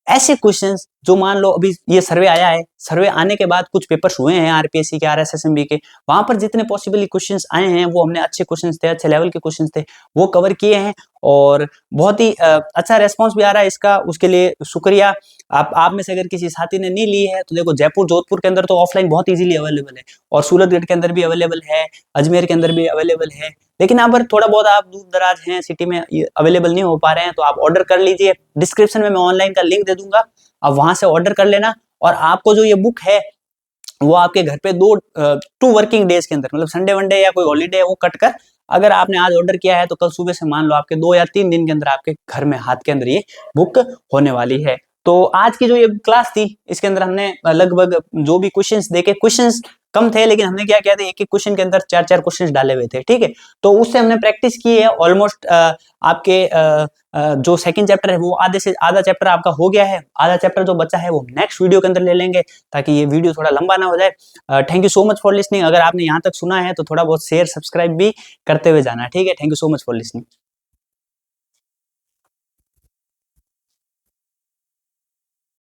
ऐसे क्वेश्चंस जो मान लो अभी ये सर्वे आया है, सर्वे आने के बाद कुछ पेपर्स हुए हैं आरपीएससी के, आरएसएसएमबी के, वहां पर जितने पॉसिबली क्वेश्चंस आए हैं वो हमने अच्छे क्वेश्चंस थे, अच्छे लेवल के क्वेश्चंस थे, वो कवर किए हैं और बहुत ही अच्छा रेस्पॉन्स भी आ रहा है इसका, उसके लिए शुक्रिया। आप में से अगर किसी साथी ने नहीं ली है तो देखो, जयपुर जोधपुर के अंदर तो ऑफलाइन बहुत इजीली अवेलेबल है और सूरतगढ़ के अंदर भी अवेलेबल है, अजमेर के अंदर भी अवेलेबल है। लेकिन अगर थोड़ा बहुत आप दूर दराज हैं, सिटी में अवेलेबल नहीं हो पा रहे हैं, तो आप ऑर्डर कर लीजिए। डिस्क्रिप्शन में मैं ऑनलाइन का लिंक दे दूंगा, आप वहां से ऑर्डर कर लेना। और आपको जो ये बुक है वो आपके घर पे 2 वर्किंग डेज के अंदर, मतलब संडे वनडे या कोई हॉलीडे है वो कट कर, अगर आपने आज ऑर्डर किया है तो कल सुबह से मान लो आपके 2 या 3 दिन के अंदर आपके घर में हाथ के अंदर ये बुक होने वाली है। तो आज की जो ये क्लास थी इसके अंदर हमने लगभग जो भी क्वेश्चंस देखे, क्वेश्चंस कम थे लेकिन हमने क्या किया था, एक एक क्वेश्चन के अंदर 4-4 क्वेश्चंस डाले हुए थे, ठीक है। तो उससे हमने प्रैक्टिस की है ऑलमोस्ट। आपके जो सेकंड चैप्टर है वो आधे से आधा चैप्टर आपका हो गया है, आधा चैप्टर जो बचा है वो नेक्स्ट वीडियो के अंदर ले लेंगे ताकि ये वीडियो थोड़ा लंबा ना हो जाए। Thank you so much for listening. अगर आपने यहाँ तक सुना है तो थोड़ा बहुत शेयर सब्सक्राइब भी करते हुए जाना, ठीक है। Thank you so much for listening.